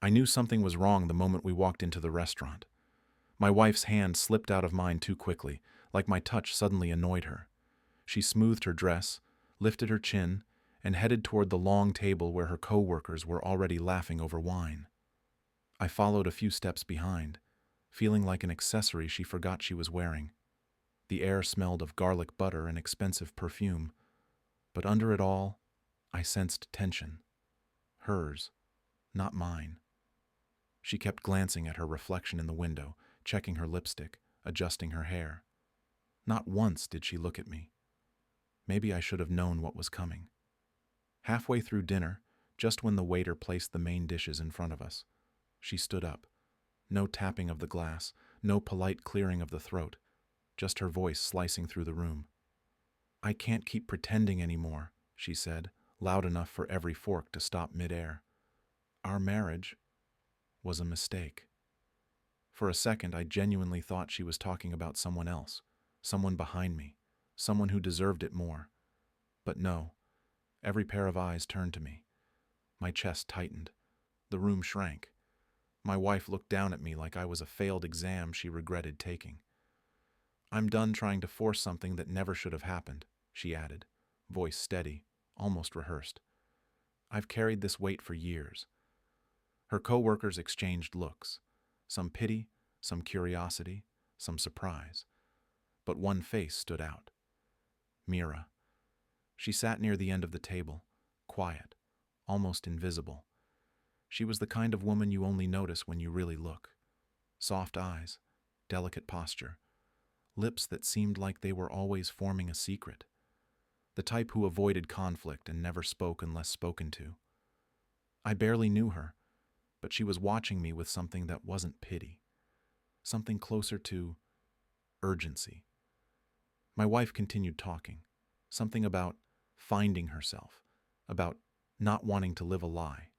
I knew something was wrong the moment we walked into the restaurant. My wife's hand slipped out of mine too quickly, like my touch suddenly annoyed her. She smoothed her dress, lifted her chin, and headed toward the long table where her coworkers were already laughing over wine. I followed a few steps behind, feeling like an accessory she forgot she was wearing. The air smelled of garlic butter and expensive perfume, but under it all, I sensed tension. Hers, not mine. She kept glancing at her reflection in the window, checking her lipstick, adjusting her hair. Not once did she look at me. Maybe I should have known what was coming. Halfway through dinner, just when the waiter placed the main dishes in front of us, she stood up. No tapping of the glass, no polite clearing of the throat, just her voice slicing through the room. "I can't keep pretending anymore," she said, loud enough for every fork to stop midair. "Our marriage was a mistake." For a second, I genuinely thought she was talking about someone else, someone behind me, someone who deserved it more. But no, every pair of eyes turned to me. My chest tightened. The room shrank. My wife looked down at me like I was a failed exam she regretted taking. "I'm done trying to force something that never should have happened," she added, voice steady, almost rehearsed. "I've carried this weight for years." Her coworkers exchanged looks, some pity, some curiosity, some surprise. But one face stood out. Mira. She sat near the end of the table, quiet, almost invisible. She was the kind of woman you only notice when you really look. Soft eyes, delicate posture, lips that seemed like they were always forming a secret. The type who avoided conflict and never spoke unless spoken to. I barely knew her, but she was watching me with something that wasn't pity. Something closer to urgency. My wife continued talking. Something about finding herself, about not wanting to live a lie.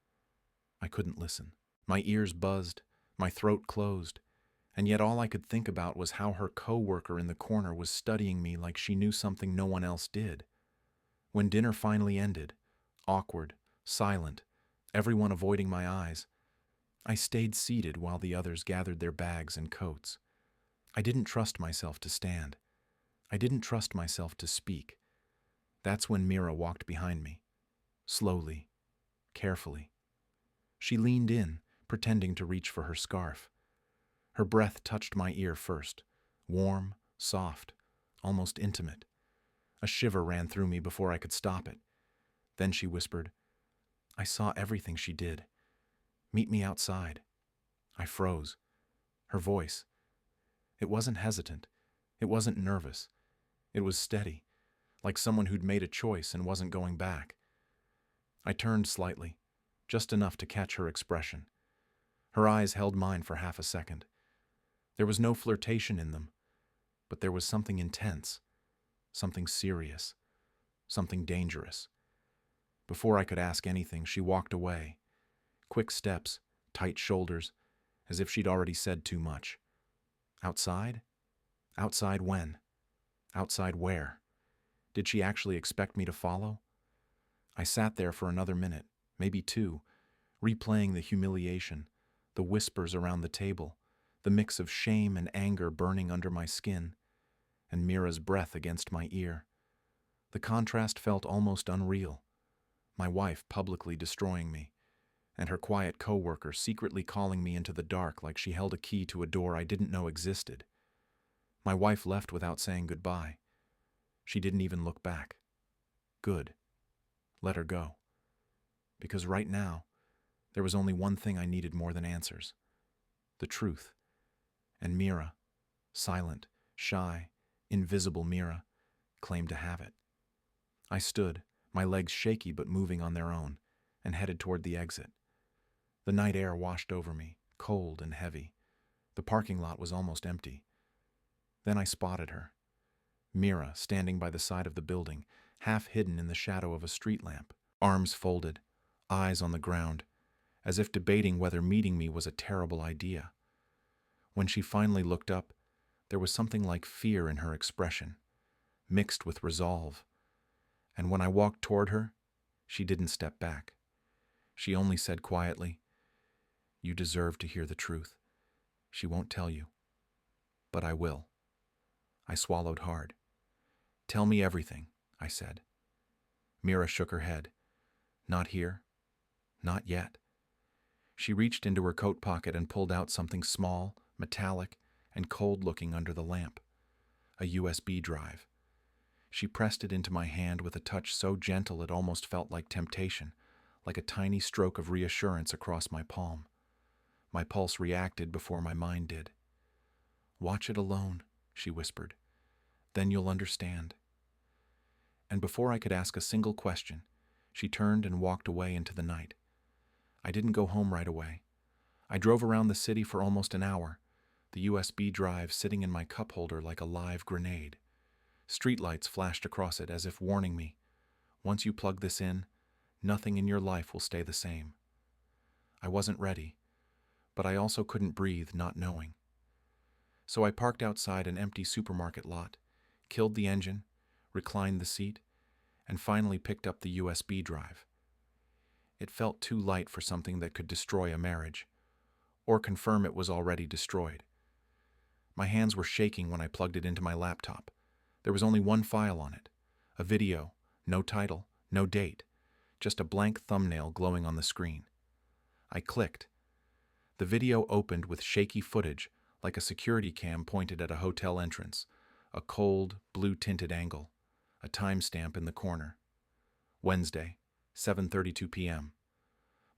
I couldn't listen. My ears buzzed, my throat closed, and yet all I could think about was how her coworker in the corner was studying me like she knew something no one else did. When dinner finally ended, awkward, silent, everyone avoiding my eyes, I stayed seated while the others gathered their bags and coats. I didn't trust myself to stand. I didn't trust myself to speak. That's when Mira walked behind me. Slowly, carefully. She leaned in, pretending to reach for her scarf. Her breath touched my ear first, warm, soft, almost intimate. A shiver ran through me before I could stop it. Then she whispered, "I saw everything she did. Meet me outside." I froze. Her voice. It wasn't hesitant. It wasn't nervous. It was steady, like someone who'd made a choice and wasn't going back. I turned slightly, just enough to catch her expression. Her eyes held mine for half a second. There was no flirtation in them, but there was something intense, something serious, something dangerous. Before I could ask anything, she walked away. Quick steps, tight shoulders, as if she'd already said too much. Outside? Outside when? Outside where? Did she actually expect me to follow? I sat there for another minute, maybe two, replaying the humiliation, the whispers around the table, the mix of shame and anger burning under my skin, and Mira's breath against my ear. The contrast felt almost unreal. My wife publicly destroying me, and her quiet coworker secretly calling me into the dark like she held a key to a door I didn't know existed. My wife left without saying goodbye. She didn't even look back. Good. Let her go. Because right now, there was only one thing I needed more than answers. The truth. And Mira, silent, shy, invisible Mira, claimed to have it. I stood, my legs shaky but moving on their own, and headed toward the exit. The night air washed over me, cold and heavy. The parking lot was almost empty. Then I spotted her. Mira, standing by the side of the building, half hidden in the shadow of a street lamp, arms folded, eyes on the ground, as if debating whether meeting me was a terrible idea. When she finally looked up, there was something like fear in her expression, mixed with resolve. And when I walked toward her, she didn't step back. She only said quietly, You deserve to hear the truth. She won't tell you. But I will. I swallowed hard. Tell me everything, I said. Mira shook her head. Not here. Not yet. She reached into her coat pocket and pulled out something small, metallic, and cold-looking under the lamp. A USB drive. She pressed it into my hand with a touch so gentle it almost felt like temptation, like a tiny stroke of reassurance across my palm. My pulse reacted before my mind did. Watch it alone, she whispered. Then you'll understand. And before I could ask a single question, she turned and walked away into the night. I didn't go home right away. I drove around the city for almost an hour, the USB drive sitting in my cup holder like a live grenade. Streetlights flashed across it as if warning me, once you plug this in, nothing in your life will stay the same. I wasn't ready, but I also couldn't breathe not knowing. So I parked outside an empty supermarket lot, killed the engine, reclined the seat, and finally picked up the USB drive. It felt too light for something that could destroy a marriage, or confirm it was already destroyed. My hands were shaking when I plugged it into my laptop. There was only one file on it, a video, no title, no date, just a blank thumbnail glowing on the screen. I clicked. The video opened with shaky footage, like a security cam pointed at a hotel entrance, a cold, blue-tinted angle, a timestamp in the corner. Wednesday, 7:32 p.m.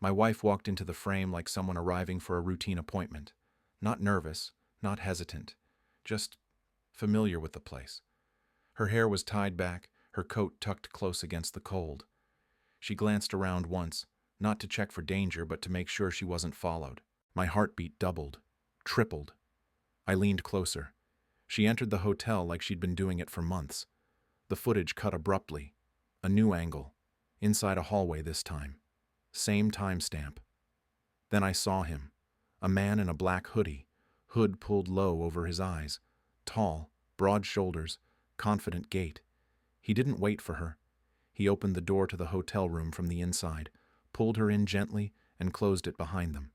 My wife walked into the frame like someone arriving for a routine appointment, not nervous, not hesitant, just familiar with the place. Her hair was tied back, her coat tucked close against the cold. She glanced around once, not to check for danger but to make sure she wasn't followed. My heartbeat doubled, tripled. I leaned closer. She entered the hotel like she'd been doing it for months. The footage cut abruptly. A new angle. Inside a hallway this time. Same timestamp. Then I saw him. A man in a black hoodie, hood pulled low over his eyes. Tall, broad shoulders, confident gait. He didn't wait for her. He opened the door to the hotel room from the inside, pulled her in gently, and closed it behind them.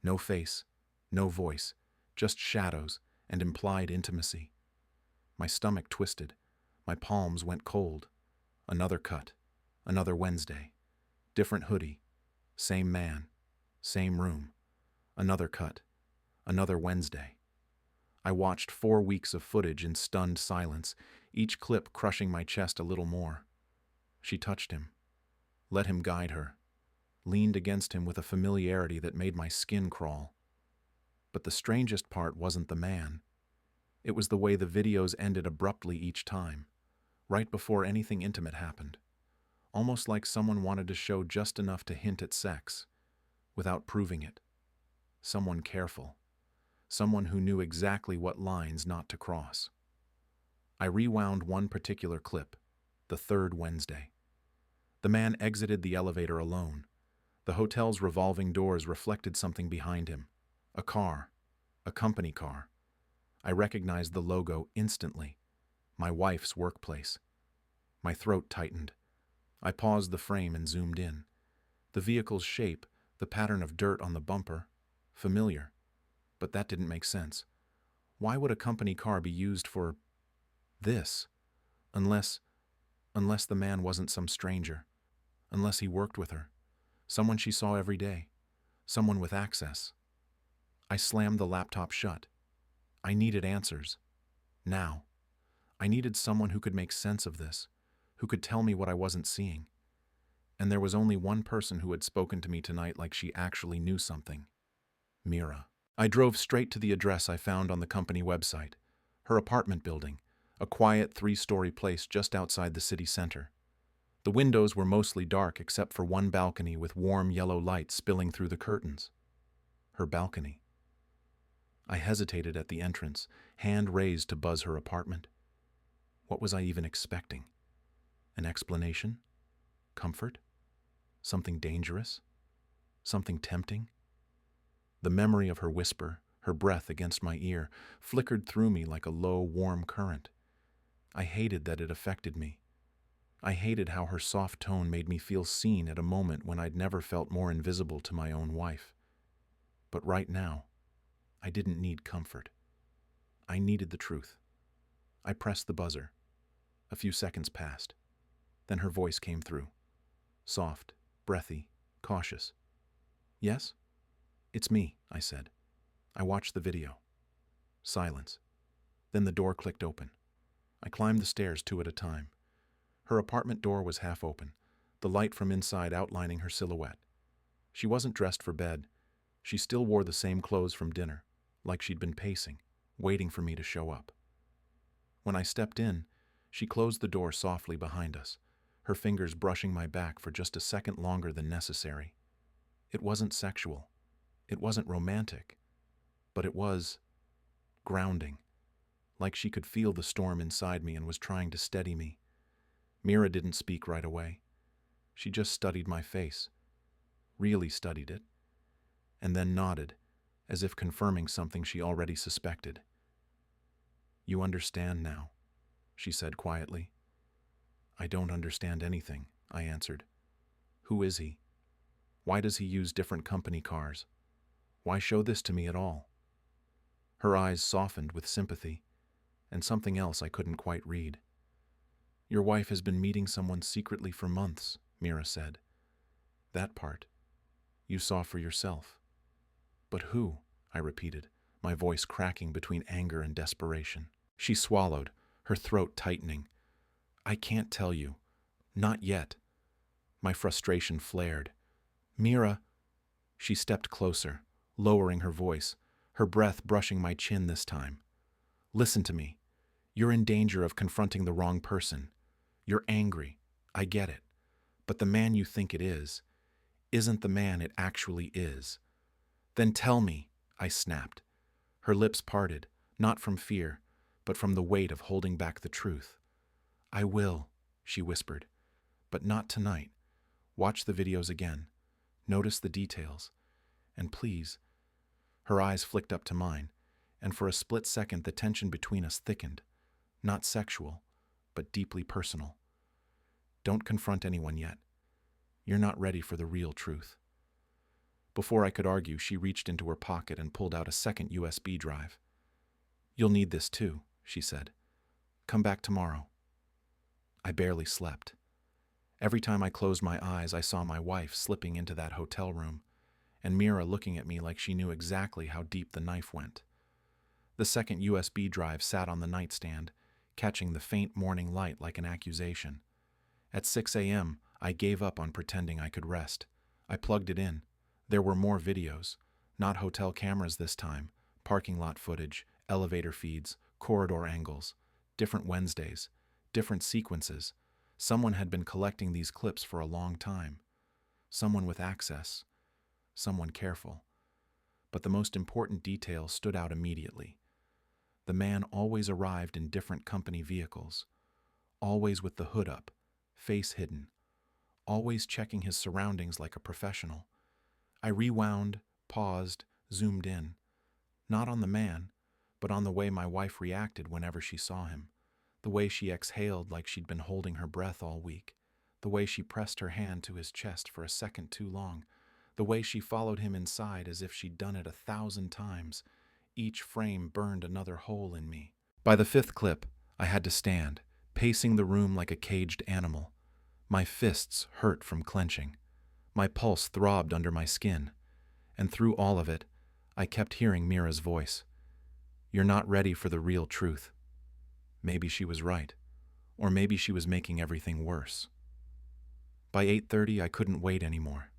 No face, no voice, just shadows and implied intimacy. My stomach twisted. My palms went cold. Another cut. Another Wednesday. Different hoodie. Same man. Same room. Another cut. Another Wednesday. I watched 4 weeks of footage in stunned silence, each clip crushing my chest a little more. She touched him. Let him guide her. Leaned against him with a familiarity that made my skin crawl. But the strangest part wasn't the man. It was the way the videos ended abruptly each time, right before anything intimate happened. Almost like someone wanted to show just enough to hint at sex, without proving it. Someone careful. Someone who knew exactly what lines not to cross. I rewound one particular clip, the third Wednesday. The man exited the elevator alone. The hotel's revolving doors reflected something behind him. A car. A company car. I recognized the logo instantly. My wife's workplace. My throat tightened. I paused the frame and zoomed in. The vehicle's shape, the pattern of dirt on the bumper, familiar. But that didn't make sense. Why would a company car be used for this? Unless the man wasn't some stranger. Unless he worked with her. Someone she saw every day. Someone with access. I slammed the laptop shut. I needed answers. Now. I needed someone who could make sense of this, who could tell me what I wasn't seeing. And there was only one person who had spoken to me tonight like she actually knew something. Mira. I drove straight to the address I found on the company website. Her apartment building, a quiet 3-story place just outside the city center. The windows were mostly dark except for one balcony with warm yellow light spilling through the curtains. Her balcony. I hesitated at the entrance, hand raised to buzz her apartment. What was I even expecting? An explanation? Comfort? Something dangerous? Something tempting? The memory of her whisper, her breath against my ear, flickered through me like a low, warm current. I hated that it affected me. I hated how her soft tone made me feel seen at a moment when I'd never felt more invisible to my own wife. But right now, I didn't need comfort. I needed the truth. I pressed the buzzer. A few seconds passed. Then her voice came through. Soft, breathy, cautious. Yes? It's me, I said. I watched the video. Silence. Then the door clicked open. I climbed the stairs 2 at a time. Her apartment door was half open, the light from inside outlining her silhouette. She wasn't dressed for bed. She still wore the same clothes from dinner, like she'd been pacing, waiting for me to show up. When I stepped in, she closed the door softly behind us, her fingers brushing my back for just a second longer than necessary. It wasn't sexual. It wasn't romantic. But it was grounding, like she could feel the storm inside me and was trying to steady me. Mira didn't speak right away. She just studied my face, really studied it, and then nodded, as if confirming something she already suspected. You understand now, she said quietly. I don't understand anything, I answered. Who is he? Why does he use different company cars? Why show this to me at all? Her eyes softened with sympathy, and something else I couldn't quite read. Your wife has been meeting someone secretly for months, Mira said. That part, you saw for yourself. But who? I repeated, my voice cracking between anger and desperation. She swallowed, her throat tightening. I can't tell you. Not yet. My frustration flared. Mira. She stepped closer, lowering her voice, her breath brushing my chin this time. Listen to me. You're in danger of confronting the wrong person. You're angry. I get it. But the man you think it isn't the man it actually is. Then tell me, I snapped. Her lips parted, not from fear, but from the weight of holding back the truth. I will, she whispered. But not tonight. Watch the videos again. Notice the details. And please. Her eyes flicked up to mine, and for a split second the tension between us thickened. Not sexual, but deeply personal. Don't confront anyone yet. You're not ready for the real truth. Before I could argue, she reached into her pocket and pulled out a second USB drive. You'll need this too, she said. Come back tomorrow. I barely slept. Every time I closed my eyes, I saw my wife slipping into that hotel room, and Mira looking at me like she knew exactly how deep the knife went. The second USB drive sat on the nightstand, catching the faint morning light like an accusation. At 6 a.m., I gave up on pretending I could rest. I plugged it in. There were more videos, not hotel cameras this time, parking lot footage, elevator feeds, corridor angles, different Wednesdays, different sequences. Someone had been collecting these clips for a long time. Someone with access. Someone careful. But the most important detail stood out immediately. The man always arrived in different company vehicles, always with the hood up, face hidden, always checking his surroundings like a professional. I rewound, paused, zoomed in, not on the man, but on the way my wife reacted whenever she saw him, the way she exhaled like she'd been holding her breath all week, the way she pressed her hand to his chest for a second too long, the way she followed him inside as if she'd done it 1,000 times. Each frame burned another hole in me. By the 5th clip, I had to stand, pacing the room like a caged animal. My fists hurt from clenching. My pulse throbbed under my skin. And through all of it, I kept hearing Mira's voice. You're not ready for the real truth. Maybe she was right. Or maybe she was making everything worse. By 8:30, I couldn't wait anymore.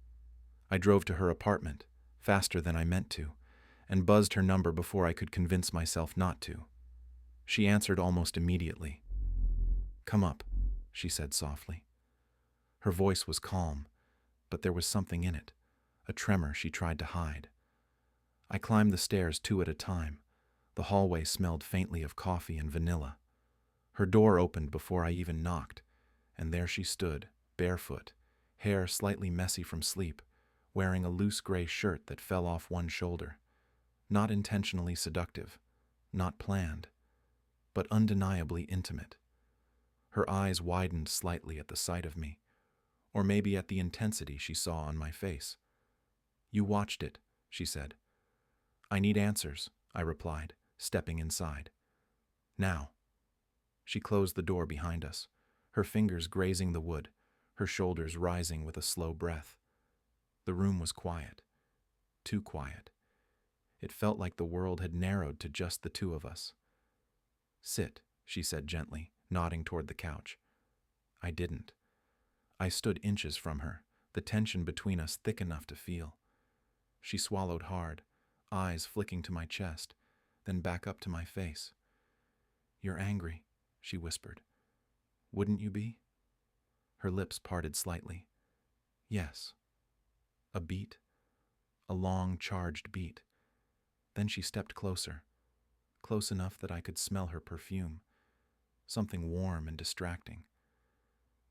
I drove to her apartment, faster than I meant to, and buzzed her number before I could convince myself not to. She answered almost immediately. Come up, she said softly. Her voice was calm, but there was something in it, a tremor she tried to hide. I climbed the stairs 2 at a time. The hallway smelled faintly of coffee and vanilla. Her door opened before I even knocked, and there she stood, barefoot, hair slightly messy from sleep, wearing a loose gray shirt that fell off one shoulder. Not intentionally seductive, not planned, but undeniably intimate. Her eyes widened slightly at the sight of me, or maybe at the intensity she saw on my face. You watched it, she said. I need answers, I replied, stepping inside. Now. She closed the door behind us, her fingers grazing the wood, her shoulders rising with a slow breath. The room was quiet. Too quiet. It felt like the world had narrowed to just the two of us. Sit, she said gently, nodding toward the couch. I didn't. I stood inches from her, the tension between us thick enough to feel. She swallowed hard, eyes flicking to my chest, then back up to my face. You're angry, she whispered. Wouldn't you be? Her lips parted slightly. Yes. A beat. A long, charged beat. Then she stepped closer, close enough that I could smell her perfume, something warm and distracting.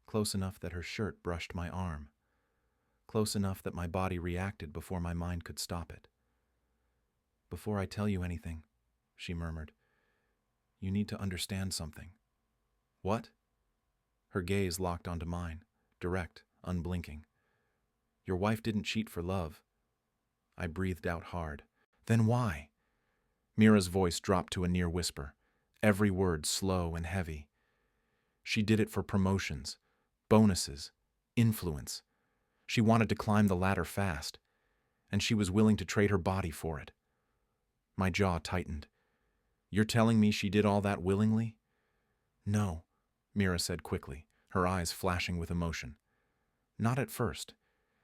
Close enough that her shirt brushed my arm. Close enough that my body reacted before my mind could stop it. Before I tell you anything, she murmured, you need to understand something. What? Her gaze locked onto mine, direct, unblinking. Your wife didn't cheat for love. I breathed out hard. Then why? Mira's voice dropped to a near whisper, every word slow and heavy. She did it for promotions, bonuses, influence. She wanted to climb the ladder fast, and she was willing to trade her body for it. My jaw tightened. You're telling me she did all that willingly? No, Mira said quickly, her eyes flashing with emotion. Not at first.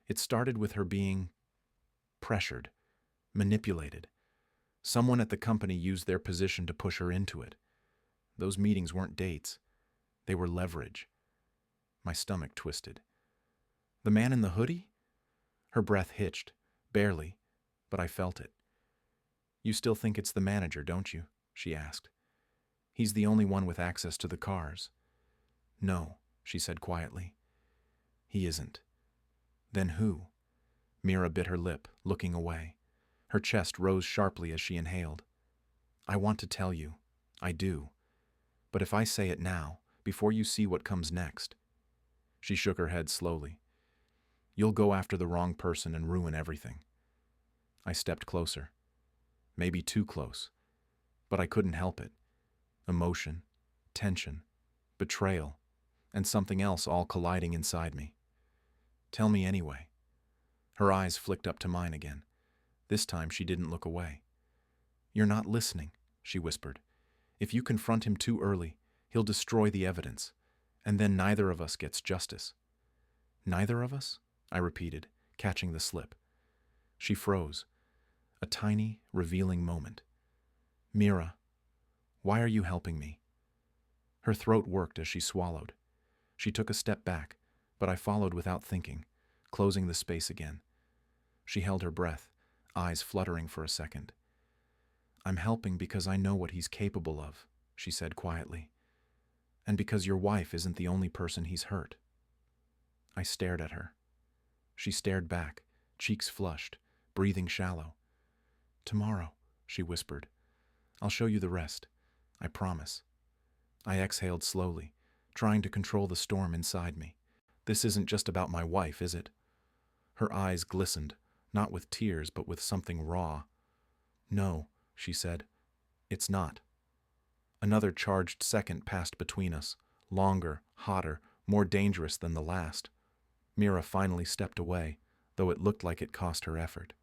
It started with her being pressured, manipulated. Someone at the company used their position to push her into it. Those meetings weren't dates. They were leverage. My stomach twisted. The man in the hoodie? Her breath hitched, barely, but I felt it. You still think it's the manager, don't you? She asked. He's the only one with access to the cars. No, she said quietly. He isn't. Then who? Mira bit her lip, looking away. Her chest rose sharply as she inhaled. I want to tell you. I do. But if I say it now, before you see what comes next. She shook her head slowly. You'll go after the wrong person and ruin everything. I stepped closer. Maybe too close. But I couldn't help it. Emotion, tension, betrayal, and something else all colliding inside me. Tell me anyway. Her eyes flicked up to mine again. This time she didn't look away. You're not listening, she whispered. If you confront him too early, he'll destroy the evidence, and then neither of us gets justice. Neither of us? I repeated, catching the slip. She froze. A tiny, revealing moment. Mira, why are you helping me? Her throat worked as she swallowed. She took a step back, but I followed without thinking, closing the space again. She held her breath, eyes fluttering for a second. I'm helping because I know what he's capable of, she said quietly. And because your wife isn't the only person he's hurt. I stared at her. She stared back, cheeks flushed, breathing shallow. Tomorrow, she whispered. I'll show you the rest. I promise. I exhaled slowly, trying to control the storm inside me. This isn't just about my wife, is it? Her eyes glistened, not with tears, but with something raw. No, she said. It's not. Another charged second passed between us, longer, hotter, more dangerous than the last. Mira finally stepped away, though it looked like it cost her effort.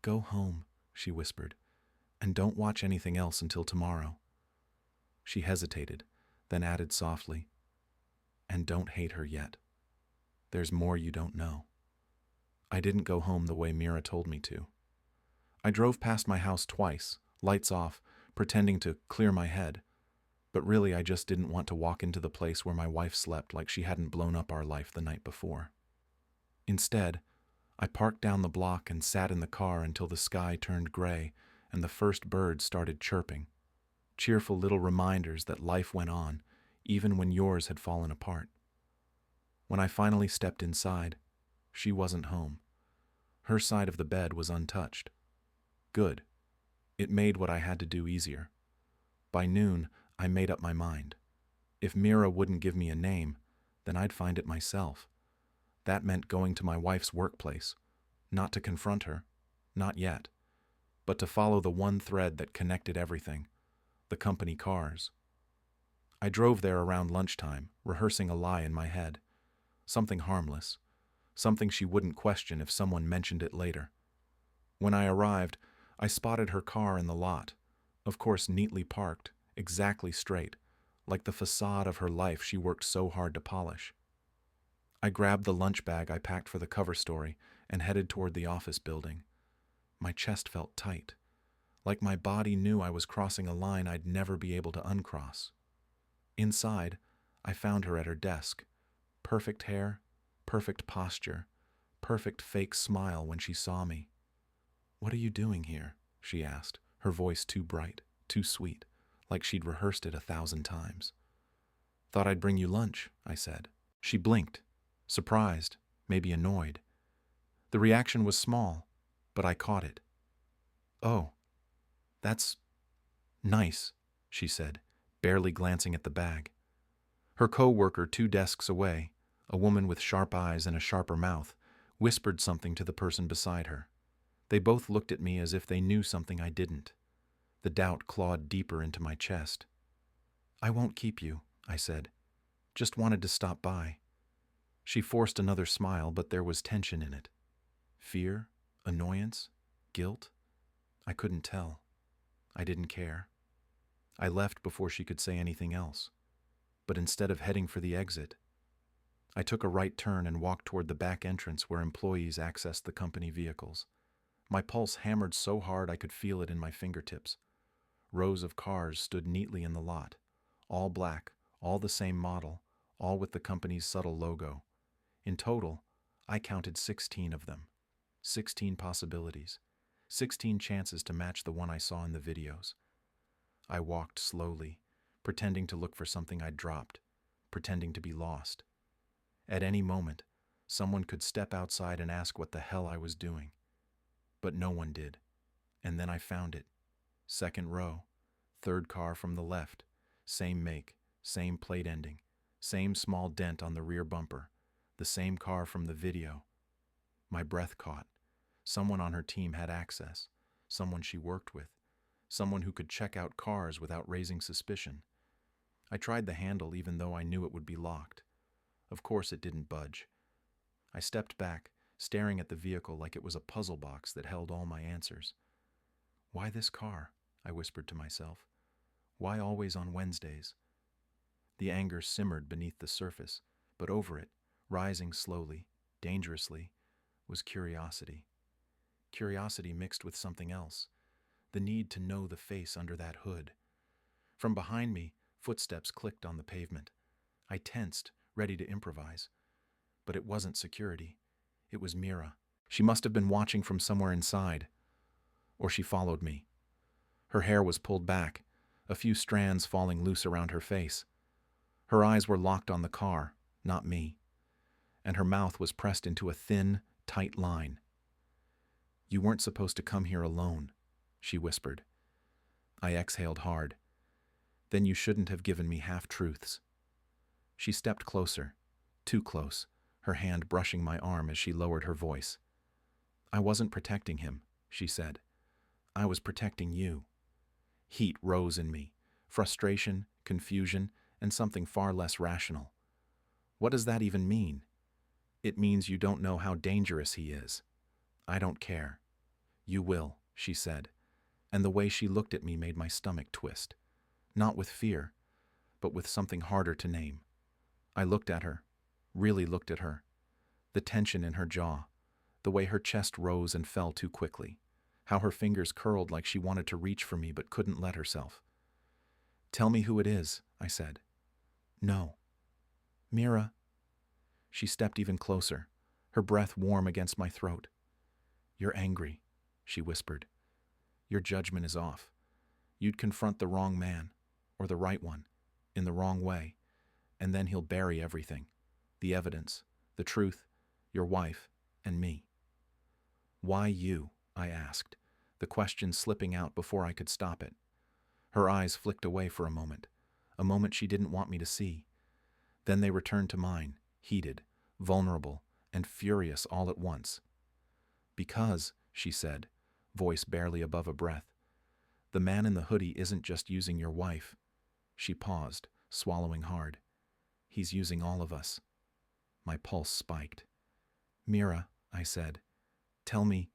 Go home, she whispered, and don't watch anything else until tomorrow. She hesitated, then added softly, and don't hate her yet. There's more you don't know. I didn't go home the way Mira told me to. I drove past my house twice, lights off, pretending to clear my head. But really I just didn't want to walk into the place where my wife slept like she hadn't blown up our life the night before. Instead, I parked down the block and sat in the car until the sky turned gray and the first birds started chirping. Cheerful little reminders that life went on, even when yours had fallen apart. When I finally stepped inside, she wasn't home. Her side of the bed was untouched. Good. It made what I had to do easier. By noon, I made up my mind. If Mira wouldn't give me a name, then I'd find it myself. That meant going to my wife's workplace, not to confront her, not yet, but to follow the one thread that connected everything: the company cars. I drove there around lunchtime, rehearsing a lie in my head. Something harmless. Something she wouldn't question if someone mentioned it later. When I arrived, I spotted her car in the lot, of course neatly parked, exactly straight, like the facade of her life she worked so hard to polish. I grabbed the lunch bag I packed for the cover story and headed toward the office building. My chest felt tight, like my body knew I was crossing a line I'd never be able to uncross. Inside, I found her at her desk. Perfect hair, perfect posture, perfect fake smile when she saw me. "What are you doing here?" she asked, her voice too bright, too sweet, like she'd rehearsed it 1,000 times. "Thought I'd bring you lunch," I said. She blinked, surprised, maybe annoyed. The reaction was small, but I caught it. "Oh, that's nice," she said, barely glancing at the bag. Her coworker 2 desks away, a woman with sharp eyes and a sharper mouth, whispered something to the person beside her. They both looked at me as if they knew something I didn't. The doubt clawed deeper into my chest. "I won't keep you," I said. "Just wanted to stop by." She forced another smile, but there was tension in it. Fear? Annoyance? Guilt? I couldn't tell. I didn't care. I left before she could say anything else. But instead of heading for the exit, I took a right turn and walked toward the back entrance where employees accessed the company vehicles. My pulse hammered so hard I could feel it in my fingertips. Rows of cars stood neatly in the lot, all black, all the same model, all with the company's subtle logo. In total, I counted 16 of them. 16 possibilities. 16 chances to match the one I saw in the videos. I walked slowly, pretending to look for something I'd dropped, pretending to be lost. At any moment, someone could step outside and ask what the hell I was doing. But no one did. And then I found it. Second row, third car from the left, same make, same plate ending, same small dent on the rear bumper, the same car from the video. My breath caught. Someone on her team had access, someone she worked with, someone who could check out cars without raising suspicion. I tried the handle even though I knew it would be locked. Of course it didn't budge. I stepped back, staring at the vehicle like it was a puzzle box that held all my answers. "Why this car?" I whispered to myself. "Why always on Wednesdays?" The anger simmered beneath the surface, but over it, rising slowly, dangerously, was curiosity. Curiosity mixed with something else, the need to know the face under that hood. From behind me, footsteps clicked on the pavement. I tensed, ready to improvise. But it wasn't security. It was Mira. She must have been watching from somewhere inside. Or she followed me. Her hair was pulled back, a few strands falling loose around her face. Her eyes were locked on the car, not me. And her mouth was pressed into a thin, tight line. "You weren't supposed to come here alone," she whispered. I exhaled hard. "Then you shouldn't have given me half-truths." She stepped closer, too close, her hand brushing my arm as she lowered her voice. "I wasn't protecting him," she said. "I was protecting you." Heat rose in me, frustration, confusion, and something far less rational. What does that even mean? It means you don't know how dangerous he is. I don't care. "You will," she said, and the way she looked at me made my stomach twist. Not with fear, but with something harder to name. I looked at her, really looked at her. The tension in her jaw, the way her chest rose and fell too quickly, how her fingers curled like she wanted to reach for me but couldn't let herself. "Tell me who it is," I said. "No." "Mira." She stepped even closer, her breath warm against my throat. "You're angry," she whispered. "Your judgment is off. You'd confront the wrong man, or the right one, in the wrong way, and then he'll bury everything. The evidence, the truth, your wife, and me." "Why you?" I asked, the question slipping out before I could stop it. Her eyes flicked away for a moment she didn't want me to see. Then they returned to mine, heated, vulnerable, and furious all at once. "Because," she said, voice barely above a breath. "The man in the hoodie isn't just using your wife." She paused, swallowing hard. "He's using all of us." My pulse spiked. "Mira," I said, "tell me."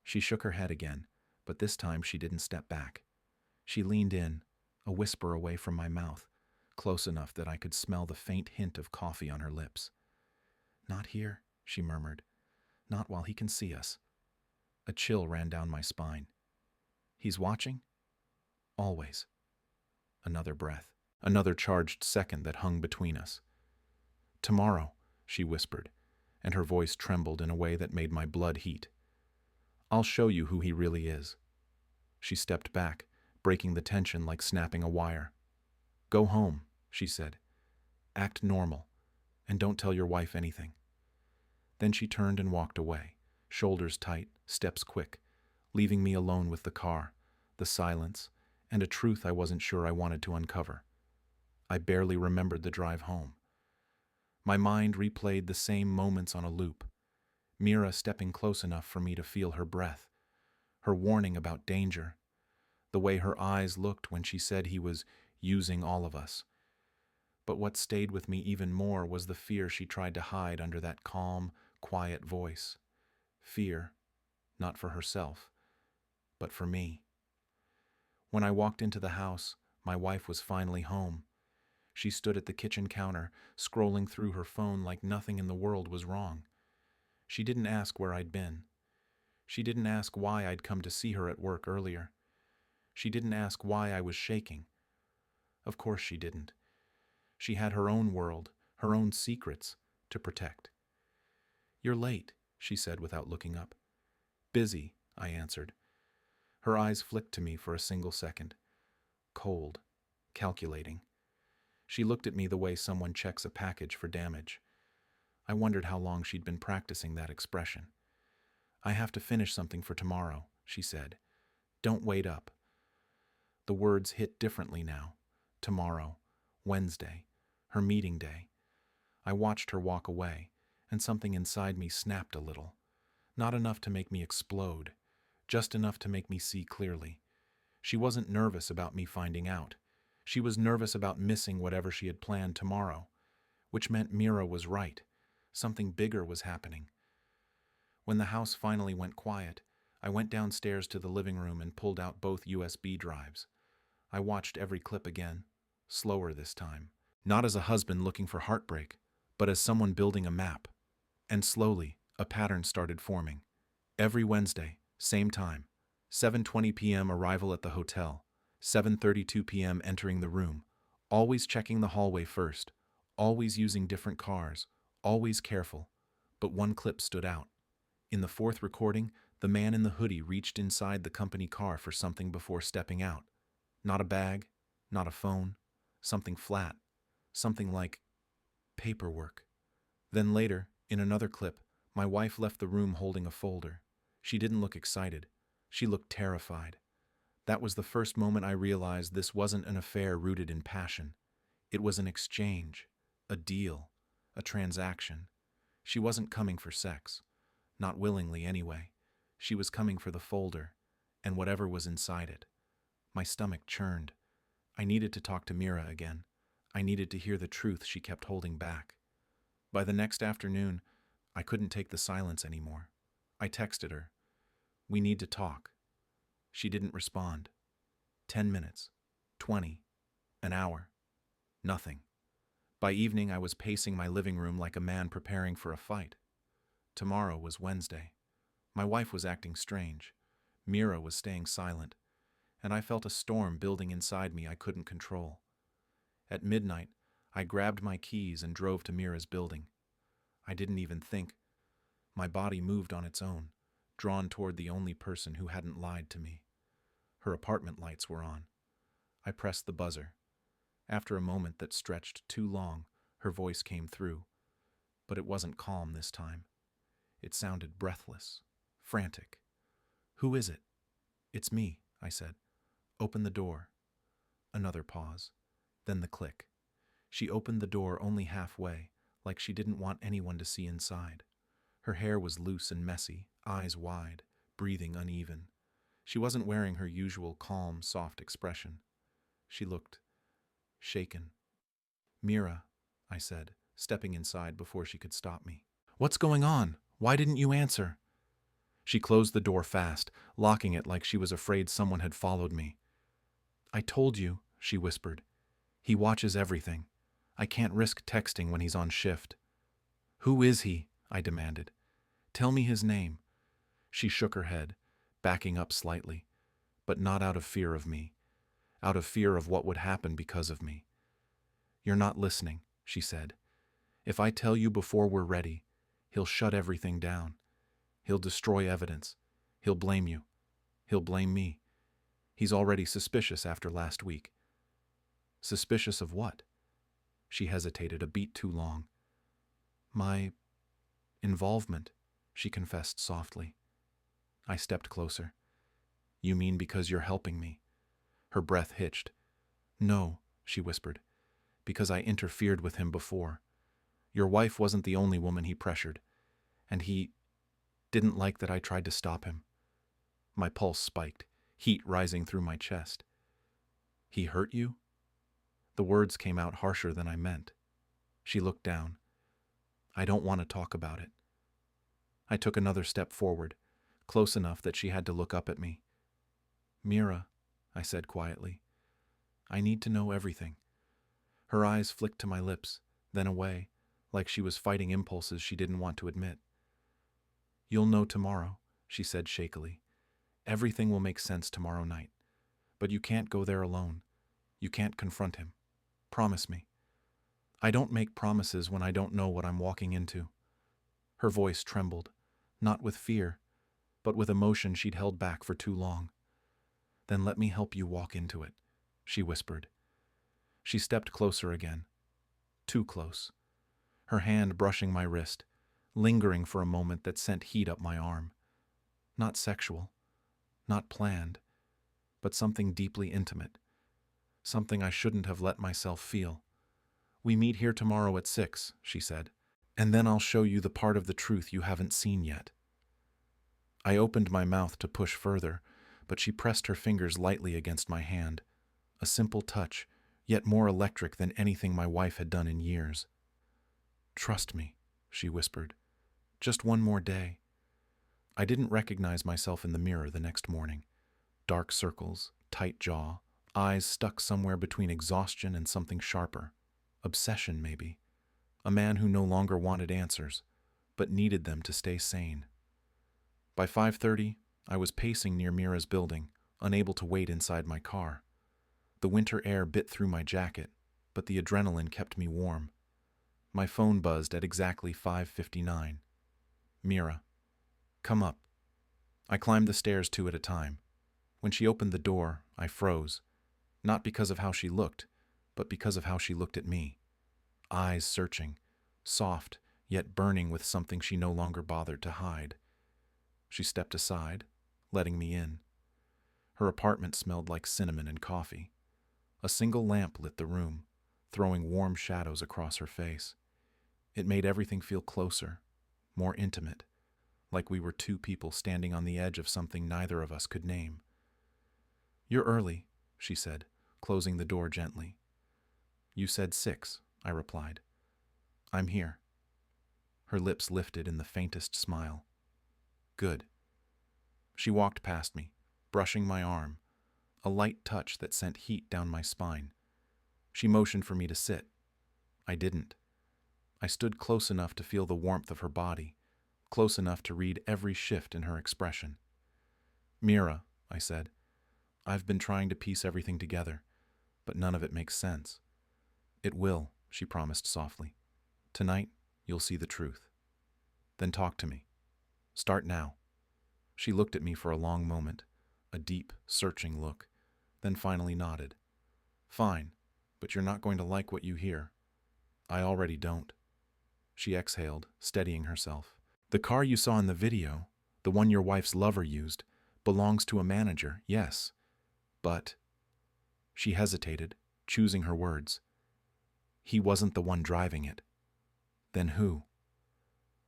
She shook her head again, but this time she didn't step back. She leaned in, a whisper away from my mouth, close enough that I could smell the faint hint of coffee on her lips. "Not here," she murmured. "Not while he can see us." A chill ran down my spine. "He's watching?" "Always." Another breath, another charged second that hung between us. "Tomorrow," she whispered, and her voice trembled in a way that made my blood heat. "I'll show you who he really is." She stepped back, breaking the tension like snapping a wire. "Go home," she said. "Act normal, and don't tell your wife anything." Then she turned and walked away, shoulders tight, steps quick, leaving me alone with the car, the silence, and a truth I wasn't sure I wanted to uncover. I barely remembered the drive home. My mind replayed the same moments on a loop. Mira stepping close enough for me to feel her breath, her warning about danger, the way her eyes looked when she said he was using all of us. But what stayed with me even more was the fear she tried to hide under that calm, quiet voice. Fear, not for herself, but for me. When I walked into the house, my wife was finally home. She stood at the kitchen counter, scrolling through her phone like nothing in the world was wrong. She didn't ask where I'd been. She didn't ask why I'd come to see her at work earlier. She didn't ask why I was shaking. Of course she didn't. She had her own world, her own secrets to protect. "You're late," she said without looking up. "Busy," I answered. Her eyes flicked to me for a single second. Cold, calculating. She looked at me the way someone checks a package for damage. I wondered how long she'd been practicing that expression. "I have to finish something for tomorrow," she said. "Don't wait up." The words hit differently now. Tomorrow, Wednesday, her meeting day. I watched her walk away, and something inside me snapped a little. Not enough to make me explode, just enough to make me see clearly. She wasn't nervous about me finding out. She was nervous about missing whatever she had planned tomorrow, which meant Mira was right. Something bigger was happening. When the house finally went quiet, I went downstairs to the living room and pulled out both USB drives. I watched every clip again, slower this time. Not as a husband looking for heartbreak, but as someone building a map. And slowly, a pattern started forming. Every Wednesday, same time, 7:20 p.m. arrival at the hotel, 7:32 p.m. entering the room, always checking the hallway first, always using different cars, always careful. But one clip stood out. In the fourth recording, the man in the hoodie reached inside the company car for something before stepping out. Not a bag, not a phone, something flat, something like paperwork. Then later, in another clip, my wife left the room holding a folder. She didn't look excited. She looked terrified. That was the first moment I realized this wasn't an affair rooted in passion. It was an exchange, a deal, a transaction. She wasn't coming for sex. Not willingly, anyway. She was coming for the folder, and whatever was inside it. My stomach churned. I needed to talk to Mira again. I needed to hear the truth she kept holding back. By the next afternoon, I couldn't take the silence anymore. I texted her. "We need to talk." She didn't respond. 10 minutes, 20, an hour. Nothing. By evening, I was pacing my living room like a man preparing for a fight. Tomorrow was Wednesday. My wife was acting strange. Mira was staying silent, and I felt a storm building inside me I couldn't control. At midnight, I grabbed my keys and drove to Mira's building. I didn't even think. My body moved on its own, drawn toward the only person who hadn't lied to me. Her apartment lights were on. I pressed the buzzer. After a moment that stretched too long, her voice came through. But it wasn't calm this time. It sounded breathless, frantic. "Who is it?" "It's me," I said. "Open the door." Another pause. Then the click. She opened the door only halfway, like she didn't want anyone to see inside. Her hair was loose and messy, eyes wide, breathing uneven. She wasn't wearing her usual calm, soft expression. She looked shaken. "Mira," I said, stepping inside before she could stop me. "What's going on? Why didn't you answer?" She closed the door fast, locking it like she was afraid someone had followed me. "I told you," she whispered. "He watches everything. I can't risk texting when he's on shift." "Who is he?" I demanded. "Tell me his name." She shook her head, backing up slightly, but not out of fear of me, out of fear of what would happen because of me. "You're not listening," she said. "If I tell you before we're ready, he'll shut everything down. He'll destroy evidence. He'll blame you. He'll blame me. He's already suspicious after last week." "Suspicious of what?" She hesitated a beat too long. "My involvement," she confessed softly. I stepped closer. "You mean because you're helping me?" Her breath hitched. "No," she whispered, "because I interfered with him before. Your wife wasn't the only woman he pressured, and he didn't like that I tried to stop him." My pulse spiked, heat rising through my chest. "He hurt you?" The words came out harsher than I meant. She looked down. "I don't want to talk about it." I took another step forward, close enough that she had to look up at me. "Mira," I said quietly, "I need to know everything." Her eyes flicked to my lips, then away, like she was fighting impulses she didn't want to admit. "You'll know tomorrow," she said shakily. "Everything will make sense tomorrow night. But you can't go there alone. You can't confront him. Promise me." "I don't make promises when I don't know what I'm walking into." Her voice trembled, not with fear, but with emotion she'd held back for too long. "Then let me help you walk into it," she whispered. She stepped closer again. Too close. Her hand brushing my wrist, lingering for a moment that sent heat up my arm. Not sexual, not planned, but something deeply intimate. Something I shouldn't have let myself feel. "We meet here tomorrow at 6, she said, "and then I'll show you the part of the truth you haven't seen yet." I opened my mouth to push further, but she pressed her fingers lightly against my hand. A simple touch, yet more electric than anything my wife had done in years. "Trust me," she whispered. "Just one more day." I didn't recognize myself in the mirror the next morning. Dark circles, tight jaw, eyes stuck somewhere between exhaustion and something sharper. Obsession, maybe. A man who no longer wanted answers, but needed them to stay sane. By 5:30, I was pacing near Mira's building, unable to wait inside my car. The winter air bit through my jacket, but the adrenaline kept me warm. My phone buzzed at exactly 5:59. "Mira, come up." I climbed the stairs 2 at a time. When she opened the door, I froze. Not because of how she looked, but because of how she looked at me. Eyes searching, soft, yet burning with something she no longer bothered to hide. She stepped aside, letting me in. Her apartment smelled like cinnamon and coffee. A single lamp lit the room, throwing warm shadows across her face. It made everything feel closer, more intimate, like we were two people standing on the edge of something neither of us could name. "You're early," she said, closing the door gently. "You said 6, I replied. "I'm here." Her lips lifted in the faintest smile. "Good." She walked past me, brushing my arm, a light touch that sent heat down my spine. She motioned for me to sit. I didn't. I stood close enough to feel the warmth of her body, close enough to read every shift in her expression. "Mira," I said, "I've been trying to piece everything together, but none of it makes sense." "It will," she promised softly. "Tonight, you'll see the truth. Then talk to me. Start now." She looked at me for a long moment, a deep, searching look, then finally nodded. "Fine, but you're not going to like what you hear." "I already don't." She exhaled, steadying herself. "The car you saw in the video, the one your wife's lover used, belongs to a manager, yes. But—" She hesitated, choosing her words. "He wasn't the one driving it." "Then who?"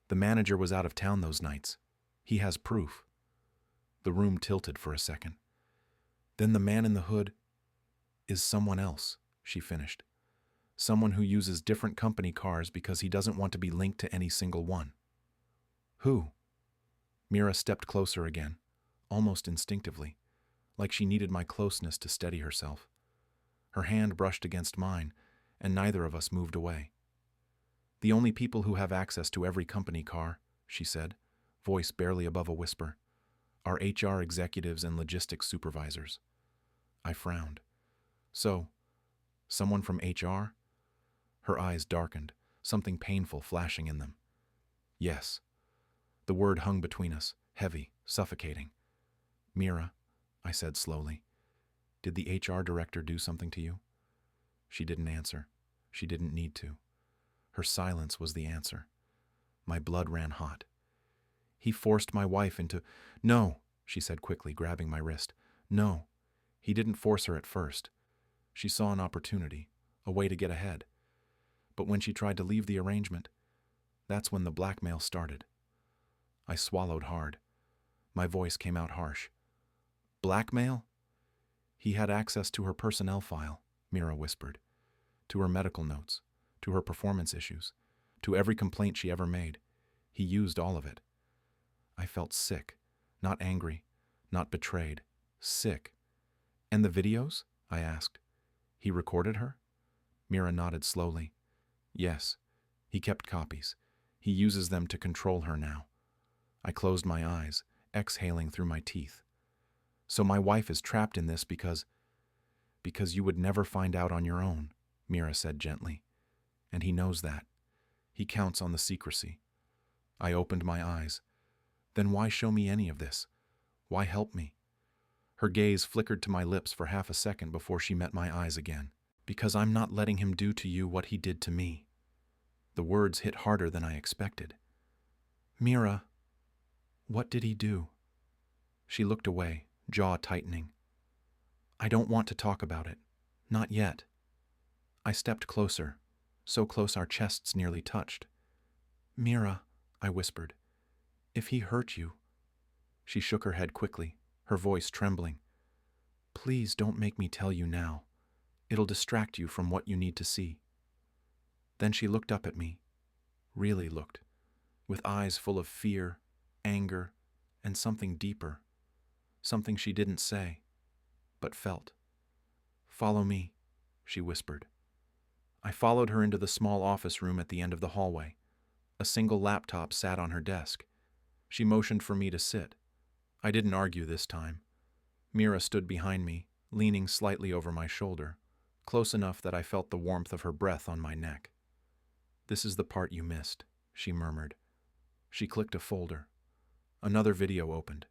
"The manager was out of town those nights. He has proof." The room tilted for a second. Then the man in the hood is someone else, she finished. Someone who uses different company cars because he doesn't want to be linked to any single one. Who? Mira stepped closer again, almost instinctively, like she needed my closeness to steady herself. Her hand brushed against mine, and neither of us moved away. The only people who have access to every company car, she said, voice barely above a whisper, are HR executives and logistics supervisors. I frowned. So, someone from HR? Her eyes darkened, something painful flashing in them. Yes. The word hung between us, heavy, suffocating. Mira, I said slowly, did the HR director do something to you? She didn't answer. She didn't need to. Her silence was the answer. My blood ran hot. He forced my wife into— No, she said quickly, grabbing my wrist. No, he didn't force her at first. She saw an opportunity, a way to get ahead. But when she tried to leave the arrangement, that's when the blackmail started. I swallowed hard. My voice came out harsh. Blackmail? He had access to her personnel file, Mira whispered, to her medical notes, to her performance issues, to every complaint she ever made. He used all of it. I felt sick, not angry, not betrayed, sick. And the videos? I asked. He recorded her? Mira nodded slowly. Yes, he kept copies. He uses them to control her now. I closed my eyes, exhaling through my teeth. So my wife is trapped in this because you would never find out on your own, Mira said gently. And he knows that. He counts on the secrecy. I opened my eyes. Then why show me any of this? Why help me? Her gaze flickered to my lips for half a second before she met my eyes again. Because I'm not letting him do to you what he did to me. The words hit harder than I expected. Mira, what did he do? She looked away, jaw tightening. I don't want to talk about it. Not yet. I stepped closer, so close our chests nearly touched. Mira, I whispered, if he hurt you. She shook her head quickly, her voice trembling. Please don't make me tell you now. It'll distract you from what you need to see. Then she looked up at me, really looked, with eyes full of fear, anger, and something deeper, something she didn't say, but felt. Follow me, she whispered. I followed her into the small office room at the end of the hallway. A single laptop sat on her desk. She motioned for me to sit. I didn't argue this time. Mira stood behind me, leaning slightly over my shoulder, close enough that I felt the warmth of her breath on my neck. This is the part you missed, she murmured. She clicked a folder. Another video opened.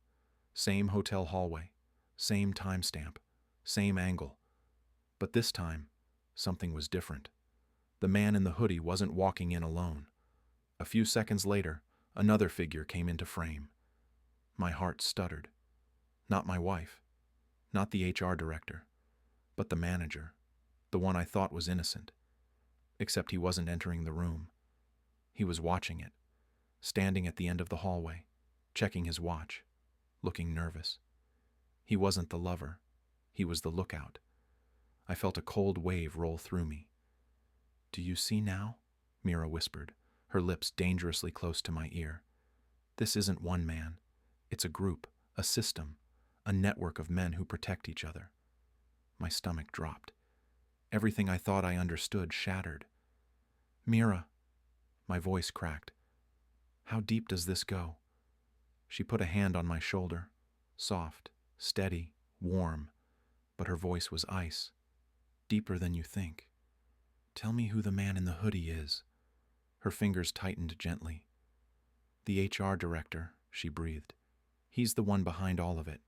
Same hotel hallway, same timestamp, same angle. But this time, something was different. The man in the hoodie wasn't walking in alone. A few seconds later, another figure came into frame. My heart stuttered. Not my wife, not the HR director, but the manager, the one I thought was innocent. Except he wasn't entering the room. He was watching it, standing at the end of the hallway, checking his watch, looking nervous. He wasn't the lover. He was the lookout. I felt a cold wave roll through me. Do you see now? Mira whispered, her lips dangerously close to my ear. This isn't one man. It's a group, a system, a network of men who protect each other. My stomach dropped. Everything I thought I understood shattered. Mira, my voice cracked. How deep does this go? She put a hand on my shoulder, soft, steady, warm, but her voice was ice. Deeper than you think. Tell me who the man in the hoodie is. Her fingers tightened gently. The HR director, she breathed. He's the one behind all of it.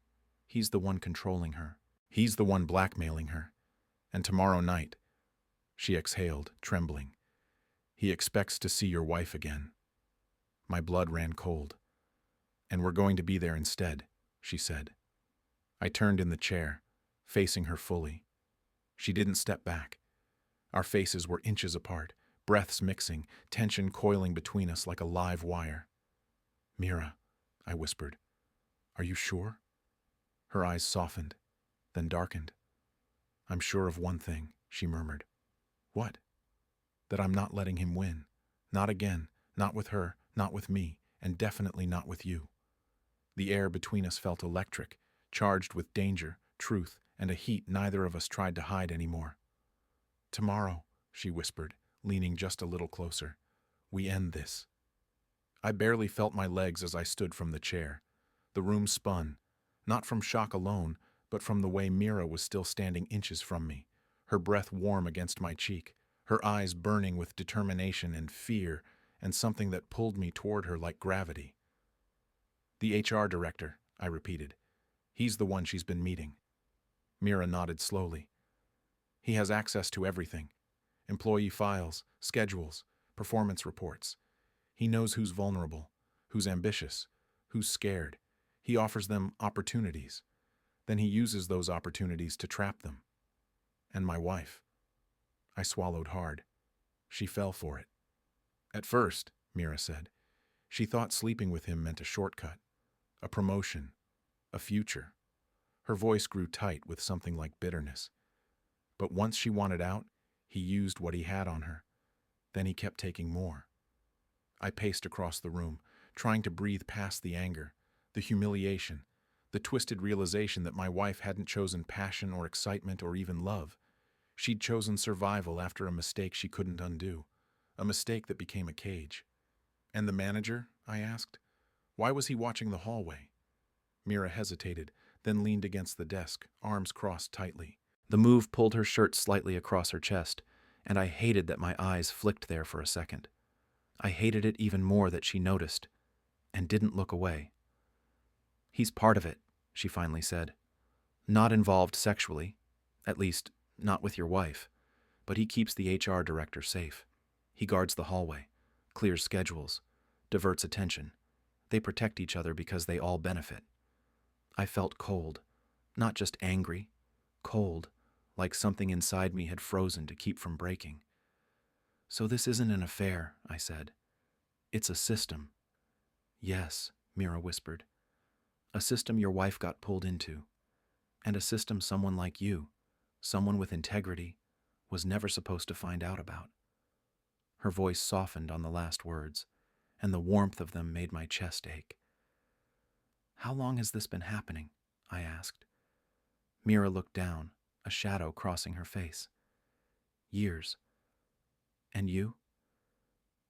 He's the one controlling her. He's the one blackmailing her. And tomorrow night, she exhaled, trembling. He expects to see your wife again. My blood ran cold. And we're going to be there instead, she said. I turned in the chair, facing her fully. She didn't step back. Our faces were inches apart, breaths mixing, tension coiling between us like a live wire. Mira, I whispered, are you sure? Her eyes softened, then darkened. "I'm sure of one thing," she murmured. "What?" "That I'm not letting him win. Not again, not with her, not with me, and definitely not with you." The air between us felt electric, charged with danger, truth, and a heat neither of us tried to hide anymore. "Tomorrow," she whispered, leaning just a little closer, "we end this." I barely felt my legs as I stood from the chair. The room spun, not from shock alone, but from the way Mira was still standing inches from me, her breath warm against my cheek, her eyes burning with determination and fear, and something that pulled me toward her like gravity. "The HR director," I repeated. "He's the one she's been meeting." Mira nodded slowly. "He has access to everything. Employee files, schedules, performance reports. He knows who's vulnerable, who's ambitious, who's scared. He offers them opportunities. Then he uses those opportunities to trap them. And my wife." I swallowed hard. She fell for it. "At first," Mira said, "she thought sleeping with him meant a shortcut, a promotion, a future." Her voice grew tight with something like bitterness. "But once she wanted out, he used what he had on her. Then he kept taking more." I paced across the room, trying to breathe past the anger, the humiliation, the twisted realization that my wife hadn't chosen passion or excitement or even love. She'd chosen survival after a mistake she couldn't undo, a mistake that became a cage. "And the manager?" I asked. "Why was he watching the hallway?" Mira hesitated, then leaned against the desk, arms crossed tightly. The move pulled her shirt slightly across her chest, and I hated that my eyes flicked there for a second. I hated it even more that she noticed, and didn't look away. "He's part of it," she finally said. "Not involved sexually, at least, not with your wife, but he keeps the HR director safe. He guards the hallway, clears schedules, diverts attention. They protect each other because they all benefit." I felt cold, not just angry, cold, like something inside me had frozen to keep from breaking. "So this isn't an affair," I said. "It's a system." "Yes," Mira whispered. "A system your wife got pulled into. And a system someone like you, someone with integrity, was never supposed to find out about." Her voice softened on the last words, and the warmth of them made my chest ache. "How long has this been happening?" I asked. Mira looked down, a shadow crossing her face. "Years. And you?"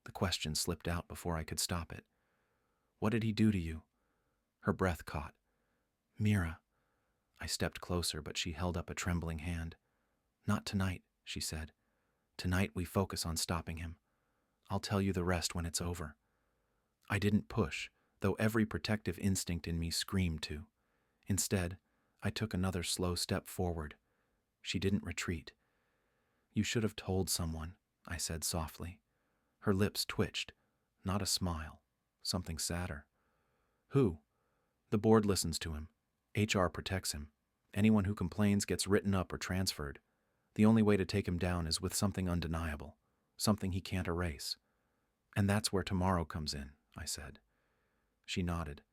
The question slipped out before I could stop it. "What did he do to you?" Her breath caught. "Mira." I stepped closer, but she held up a trembling hand. "Not tonight," she said. "Tonight we focus on stopping him. I'll tell you the rest when it's over." I didn't push, though every protective instinct in me screamed to. Instead, I took another slow step forward. She didn't retreat. "You should have told someone," I said softly. Her lips twitched, not a smile, something sadder. "Who?" "The board listens to him. HR protects him. Anyone who complains gets written up or transferred. The only way to take him down is with something undeniable, something he can't erase." "And that's where tomorrow comes in," I said. She nodded.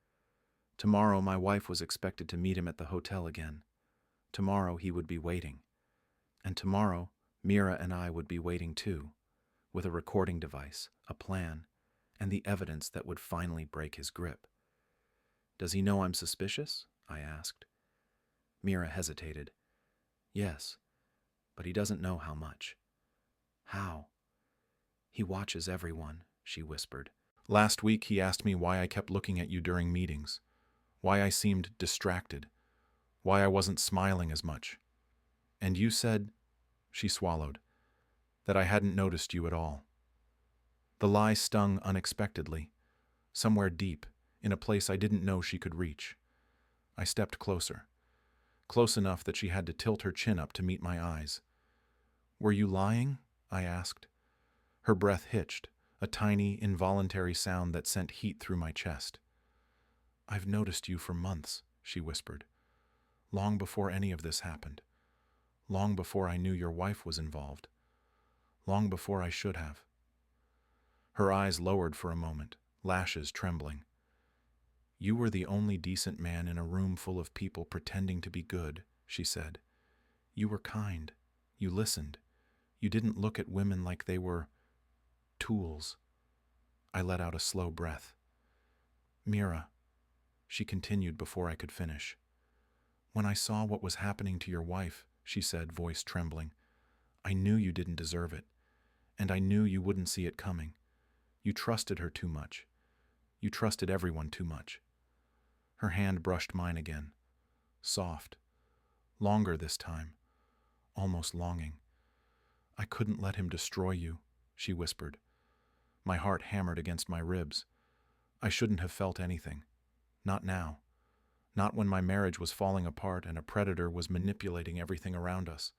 Tomorrow my wife was expected to meet him at the hotel again. Tomorrow he would be waiting. And tomorrow Mira and I would be waiting too, with a recording device, a plan, and the evidence that would finally break his grip. "Does he know I'm suspicious?" I asked. Mira hesitated. "Yes, but he doesn't know how much." "How?" "He watches everyone," she whispered. "Last week he asked me why I kept looking at you during meetings, why I seemed distracted, why I wasn't smiling as much. And you said," she swallowed, "that I hadn't noticed you at all." The lie stung unexpectedly, somewhere deep, in a place I didn't know she could reach. I stepped closer, close enough that she had to tilt her chin up to meet my eyes. "Were you lying?" I asked. Her breath hitched, a tiny, involuntary sound that sent heat through my chest. "I've noticed you for months," she whispered. "Long before any of this happened. Long before I knew your wife was involved. Long before I should have." Her eyes lowered for a moment, lashes trembling. You were the only decent man in a room full of people pretending to be good, she said. You were kind. You listened. You didn't look at women like they were tools. I let out a slow breath. Mira, she continued before I could finish. When I saw what was happening to your wife, she said, voice trembling, I knew you didn't deserve it, and I knew you wouldn't see it coming. You trusted her too much. You trusted everyone too much. Her hand brushed mine again, soft, longer this time, almost longing. I couldn't let him destroy you, she whispered. My heart hammered against my ribs. I shouldn't have felt anything. Not now. Not when my marriage was falling apart and a predator was manipulating everything around us.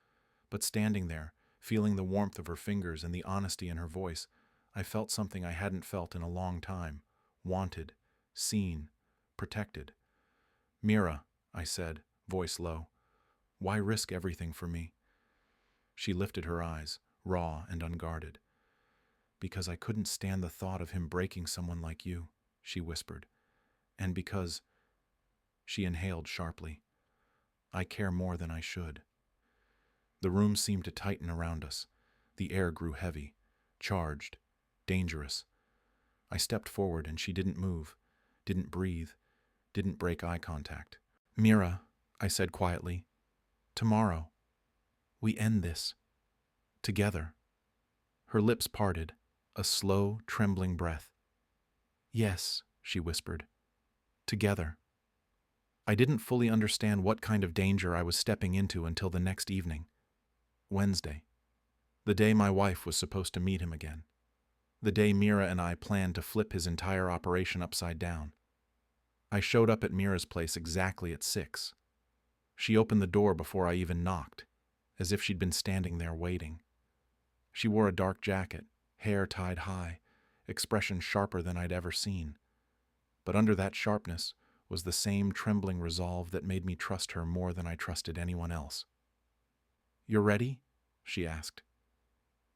But standing there, feeling the warmth of her fingers and the honesty in her voice, I felt something I hadn't felt in a long time. Wanted, seen, protected. Mira, I said, voice low, why risk everything for me? She lifted her eyes, raw and unguarded. Because I couldn't stand the thought of him breaking someone like you, she whispered. And because... She inhaled sharply. I care more than I should. The room seemed to tighten around us. The air grew heavy, charged, dangerous. I stepped forward and she didn't move, didn't breathe, didn't break eye contact. Mira, I said quietly, tomorrow, we end this. Together. Her lips parted, a slow, trembling breath. Yes, she whispered. Together. I didn't fully understand what kind of danger I was stepping into until the next evening. Wednesday. The day my wife was supposed to meet him again. The day Mira and I planned to flip his entire operation upside down. I showed up at Mira's place exactly at 6. She opened the door before I even knocked, as if she'd been standing there waiting. She wore a dark jacket, hair tied high, expression sharper than I'd ever seen. But under that sharpness was the same trembling resolve that made me trust her more than I trusted anyone else. You're ready? She asked.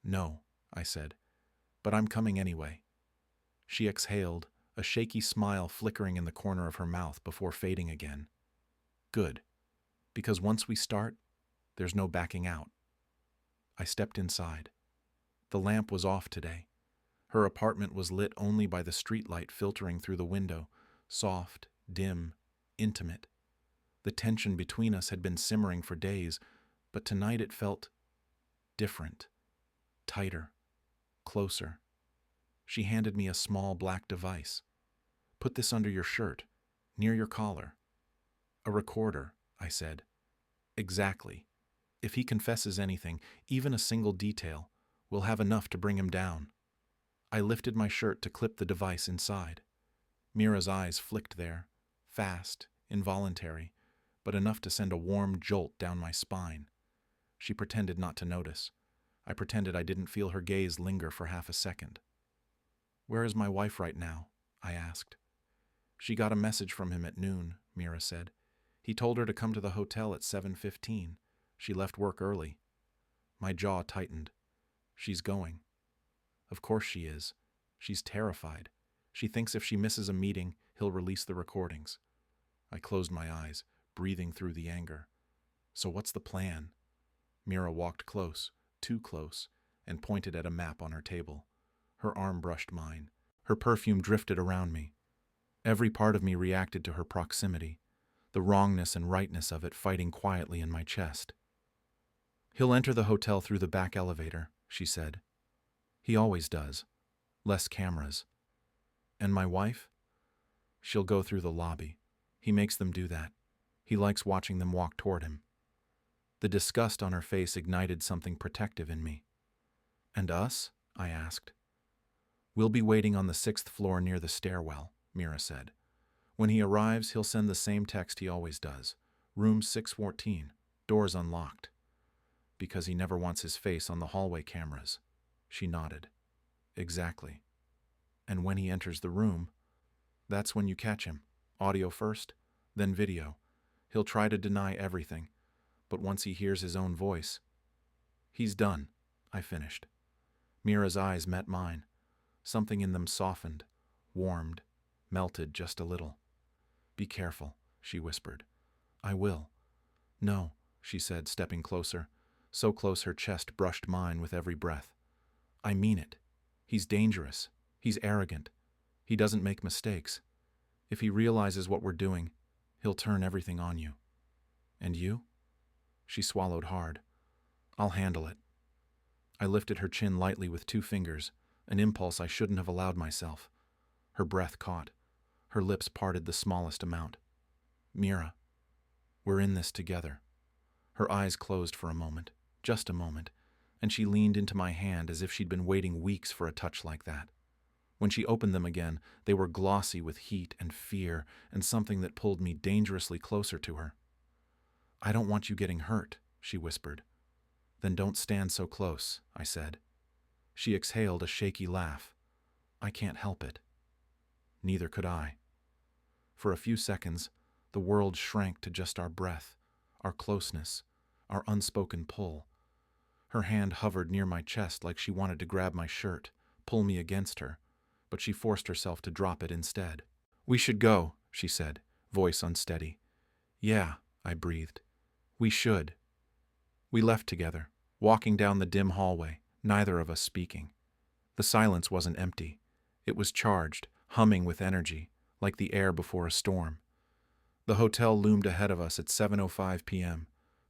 No, I said, but I'm coming anyway. She exhaled, a shaky smile flickering in the corner of her mouth before fading again. Good, because once we start, there's no backing out. I stepped inside. The lamp was off today. Her apartment was lit only by the streetlight filtering through the window, soft, dim, intimate. The tension between us had been simmering for days, but tonight it felt different, tighter, closer. She handed me a small black device. Put this under your shirt, near your collar. A recorder, I said. Exactly. If he confesses anything, even a single detail, we'll have enough to bring him down. I lifted my shirt to clip the device inside. Mira's eyes flicked there, fast, involuntary, but enough to send a warm jolt down my spine. She pretended not to notice. I pretended I didn't feel her gaze linger for half a second. Where is my wife right now? I asked. She got a message from him at noon, Mira said. He told her to come to the hotel at 7:15. She left work early. My jaw tightened. She's going. Of course she is. She's terrified. She thinks if she misses a meeting, he'll release the recordings. I closed my eyes, breathing through the anger. So what's the plan? Mira walked close, too close, and pointed at a map on her table. Her arm brushed mine. Her perfume drifted around me. Every part of me reacted to her proximity, the wrongness and rightness of it fighting quietly in my chest. He'll enter the hotel through the back elevator, she said. He always does. Less cameras. And my wife? She'll go through the lobby. He makes them do that. He likes watching them walk toward him. The disgust on her face ignited something protective in me. And us? I asked. We'll be waiting on the 6th floor near the stairwell, Mira said. When he arrives, he'll send the same text he always does. Room 614, doors unlocked. Because he never wants his face on the hallway cameras. She nodded. Exactly. And when he enters the room, that's when you catch him. Audio first, then video. He'll try to deny everything, but once he hears his own voice, he's done, I finished. Mira's eyes met mine. Something in them softened, warmed, melted just a little. Be careful, she whispered. I will. No, she said, stepping closer, so close her chest brushed mine with every breath. I mean it. He's dangerous. He's arrogant. He doesn't make mistakes. If he realizes what we're doing, he'll turn everything on you. And you? She swallowed hard. I'll handle it. I lifted her chin lightly with 2 fingers, an impulse I shouldn't have allowed myself. Her breath caught. Her lips parted the smallest amount. Mira, we're in this together. Her eyes closed for a moment, just a moment, and she leaned into my hand as if she'd been waiting weeks for a touch like that. When she opened them again, they were glossy with heat and fear and something that pulled me dangerously closer to her. I don't want you getting hurt, she whispered. Then don't stand so close, I said. She exhaled a shaky laugh. I can't help it. Neither could I. For a few seconds, the world shrank to just our breath, our closeness, our unspoken pull. Her hand hovered near my chest like she wanted to grab my shirt, pull me against her, but she forced herself to drop it instead. We should go, she said, voice unsteady. Yeah, I breathed. We should. We left together, walking down the dim hallway, neither of us speaking. The silence wasn't empty. It was charged, humming with energy, like the air before a storm. The hotel loomed ahead of us at 7:05 p.m.,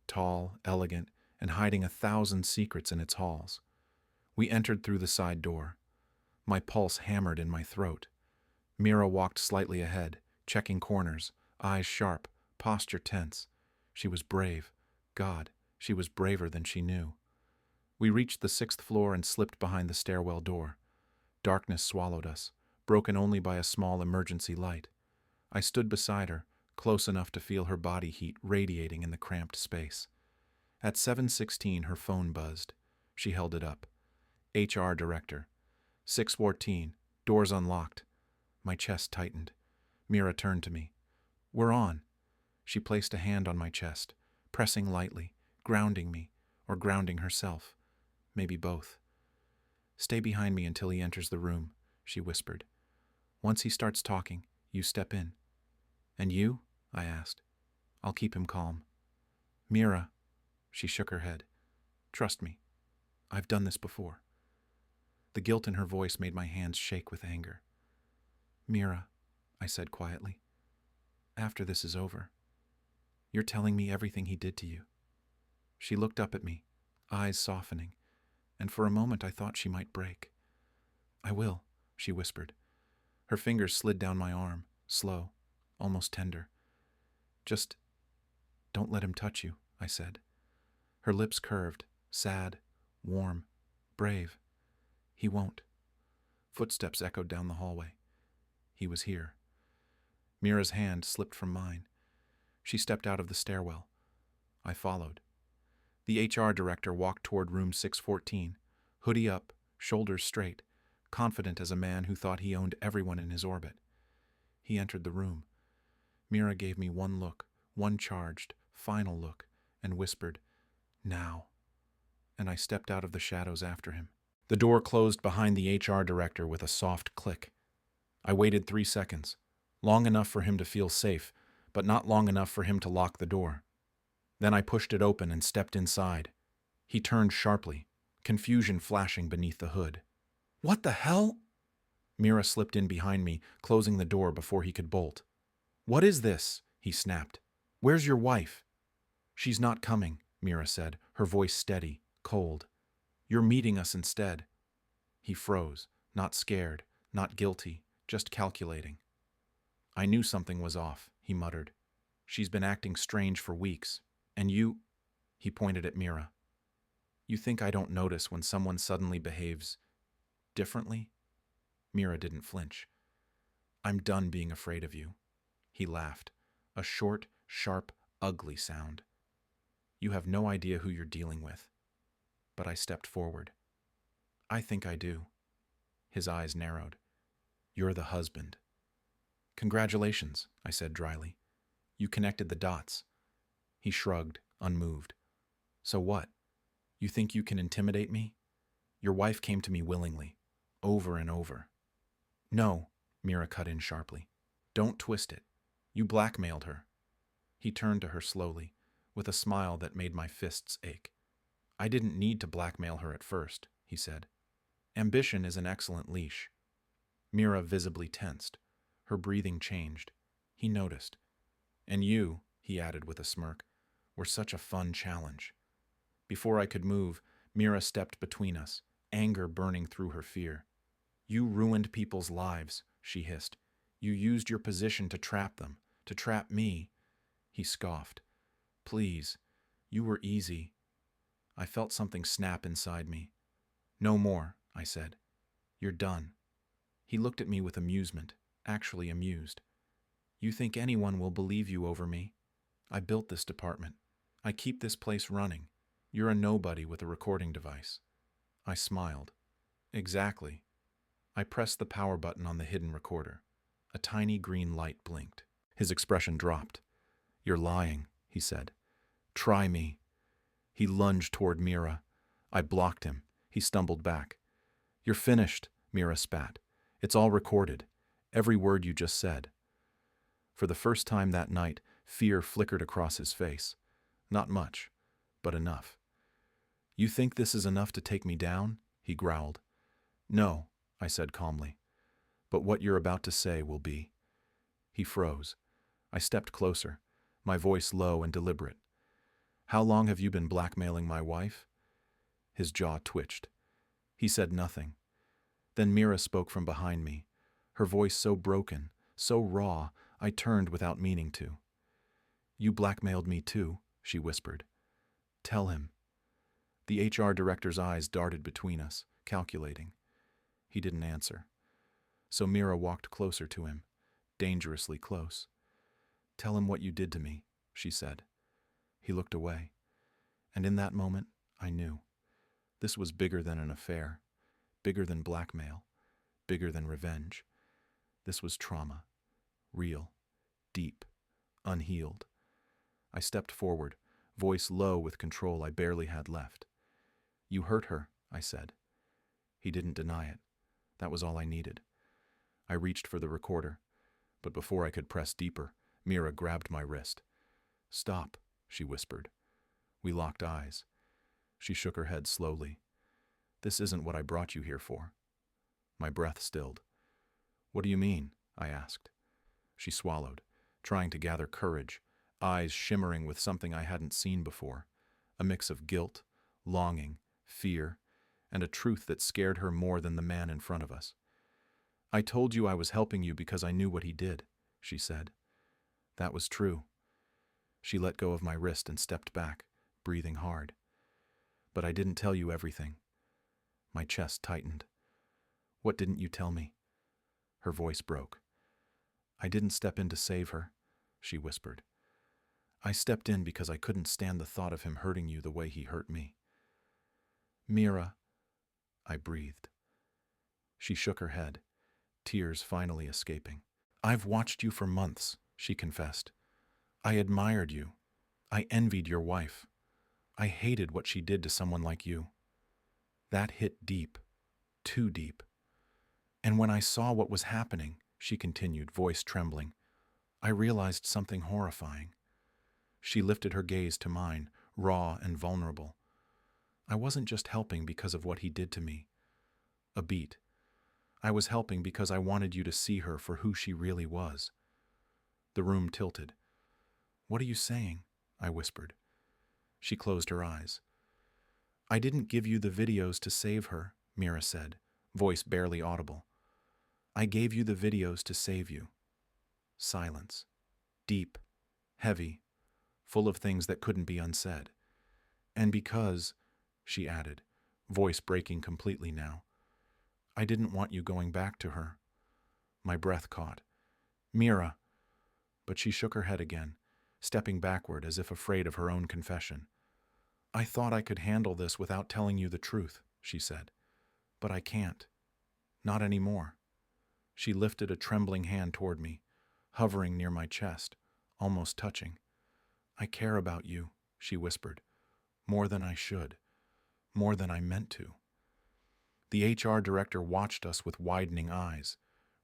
tall, elegant, and hiding 1,000 secrets in its halls. We entered through the side door. My pulse hammered in my throat. Mira walked slightly ahead, checking corners, eyes sharp, posture tense. She was brave. God, she was braver than she knew. We reached the 6th floor and slipped behind the stairwell door. Darkness swallowed us, broken only by a small emergency light. I stood beside her, close enough to feel her body heat radiating in the cramped space. At 7:16, her phone buzzed. She held it up. HR Director. 614, doors unlocked. My chest tightened. Mira turned to me. We're on. She placed a hand on my chest, pressing lightly, grounding me, or grounding herself. Maybe both. Stay behind me until he enters the room, she whispered. Once he starts talking, you step in. And you? I asked. I'll keep him calm. Mira, she shook her head. Trust me. I've done this before. The guilt in her voice made my hands shake with anger. Mira, I said quietly, after this is over, you're telling me everything he did to you. She looked up at me, eyes softening, and for a moment I thought she might break. I will, she whispered. Her fingers slid down my arm, slow, almost tender. Just don't let him touch you, I said. Her lips curved, sad, warm, brave. He won't. Footsteps echoed down the hallway. He was here. Mira's hand slipped from mine. She stepped out of the stairwell. I followed. The HR director walked toward room 614, hoodie up, shoulders straight, confident as a man who thought he owned everyone in his orbit. He entered the room. Mira gave me one look, one charged, final look, and whispered, now. And I stepped out of the shadows after him. The door closed behind the HR director with a soft click. I waited 3 seconds, long enough for him to feel safe, but not long enough for him to lock the door. Then I pushed it open and stepped inside. He turned sharply, confusion flashing beneath the hood. What the hell? Mira slipped in behind me, closing the door before he could bolt. What is this? He snapped. Where's your wife? She's not coming, Mira said, her voice steady, cold. You're meeting us instead. He froze, not scared, not guilty, just calculating. I knew something was off, he muttered. She's been acting strange for weeks. And you, he pointed at Mira. You think I don't notice when someone suddenly behaves differently? Mira didn't flinch. I'm done being afraid of you. He laughed, a short, sharp, ugly sound. You have no idea who you're dealing with. But I stepped forward. I think I do. His eyes narrowed. You're the husband. Congratulations, I said dryly. You connected the dots. He shrugged, unmoved. So what? You think you can intimidate me? Your wife came to me willingly, over and over. No, Mira cut in sharply. Don't twist it. You blackmailed her. He turned to her slowly, with a smile that made my fists ache. I didn't need to blackmail her at first, he said. Ambition is an excellent leash. Mira visibly tensed. Her breathing changed. He noticed. And you, he added with a smirk, were such a fun challenge. Before I could move, Mira stepped between us, anger burning through her fear. You ruined people's lives, she hissed. You used your position to trap them, to trap me. He scoffed. Please, you were easy. I felt something snap inside me. No more, I said. You're done. He looked at me with amusement, actually amused. You think anyone will believe you over me? I built this department. I keep this place running. You're a nobody with a recording device. I smiled. Exactly. I pressed the power button on the hidden recorder. A tiny green light blinked. His expression dropped. You're lying, he said. Try me. He lunged toward Mira. I blocked him. He stumbled back. You're finished, Mira spat. It's all recorded. Every word you just said. For the first time that night, fear flickered across his face. Not much, but enough. You think this is enough to take me down? He growled. No, I said calmly. But what you're about to say will be. He froze. I stepped closer, my voice low and deliberate. How long have you been blackmailing my wife? His jaw twitched. He said nothing. Then Mira spoke from behind me, her voice so broken, so raw, I turned without meaning to. You blackmailed me too, she whispered. Tell him. The HR director's eyes darted between us, calculating. He didn't answer. So Mira walked closer to him, dangerously close. Tell him what you did to me, she said. He looked away. And in that moment, I knew. This was bigger than an affair, bigger than blackmail, bigger than revenge. This was trauma. Real, deep, unhealed. I stepped forward, voice low with control I barely had left. You hurt her, I said. He didn't deny it. That was all I needed. I reached for the recorder, but before I could press deeper, Mira grabbed my wrist. Stop, she whispered. We locked eyes. She shook her head slowly. This isn't what I brought you here for. My breath stilled. What do you mean? I asked. She swallowed, trying to gather courage, eyes shimmering with something I hadn't seen before, a mix of guilt, longing, fear, and a truth that scared her more than the man in front of us. I told you I was helping you because I knew what he did, she said. That was true. She let go of my wrist and stepped back, breathing hard. But I didn't tell you everything. My chest tightened. What didn't you tell me? Her voice broke. I didn't step in to save her, she whispered. I stepped in because I couldn't stand the thought of him hurting you the way he hurt me. Mira, I breathed. She shook her head, tears finally escaping. I've watched you for months, she confessed. I admired you. I envied your wife. I hated what she did to someone like you. That hit deep, too deep. And when I saw what was happening, she continued, voice trembling, I realized something horrifying. She lifted her gaze to mine, raw and vulnerable. I wasn't just helping because of what he did to me. A beat. I was helping because I wanted you to see her for who she really was. The room tilted. What are you saying? I whispered. She closed her eyes. I didn't give you the videos to save her, Mira said, voice barely audible. I gave you the videos to save you. Silence. Deep, heavy, full of things that couldn't be unsaid. And because, she added, voice breaking completely now, I didn't want you going back to her. My breath caught. Mira. But she shook her head again, stepping backward as if afraid of her own confession. I thought I could handle this without telling you the truth, she said. But I can't. Not anymore. She lifted a trembling hand toward me, hovering near my chest, almost touching. I care about you, she whispered, more than I should, more than I meant to. The HR director watched us with widening eyes,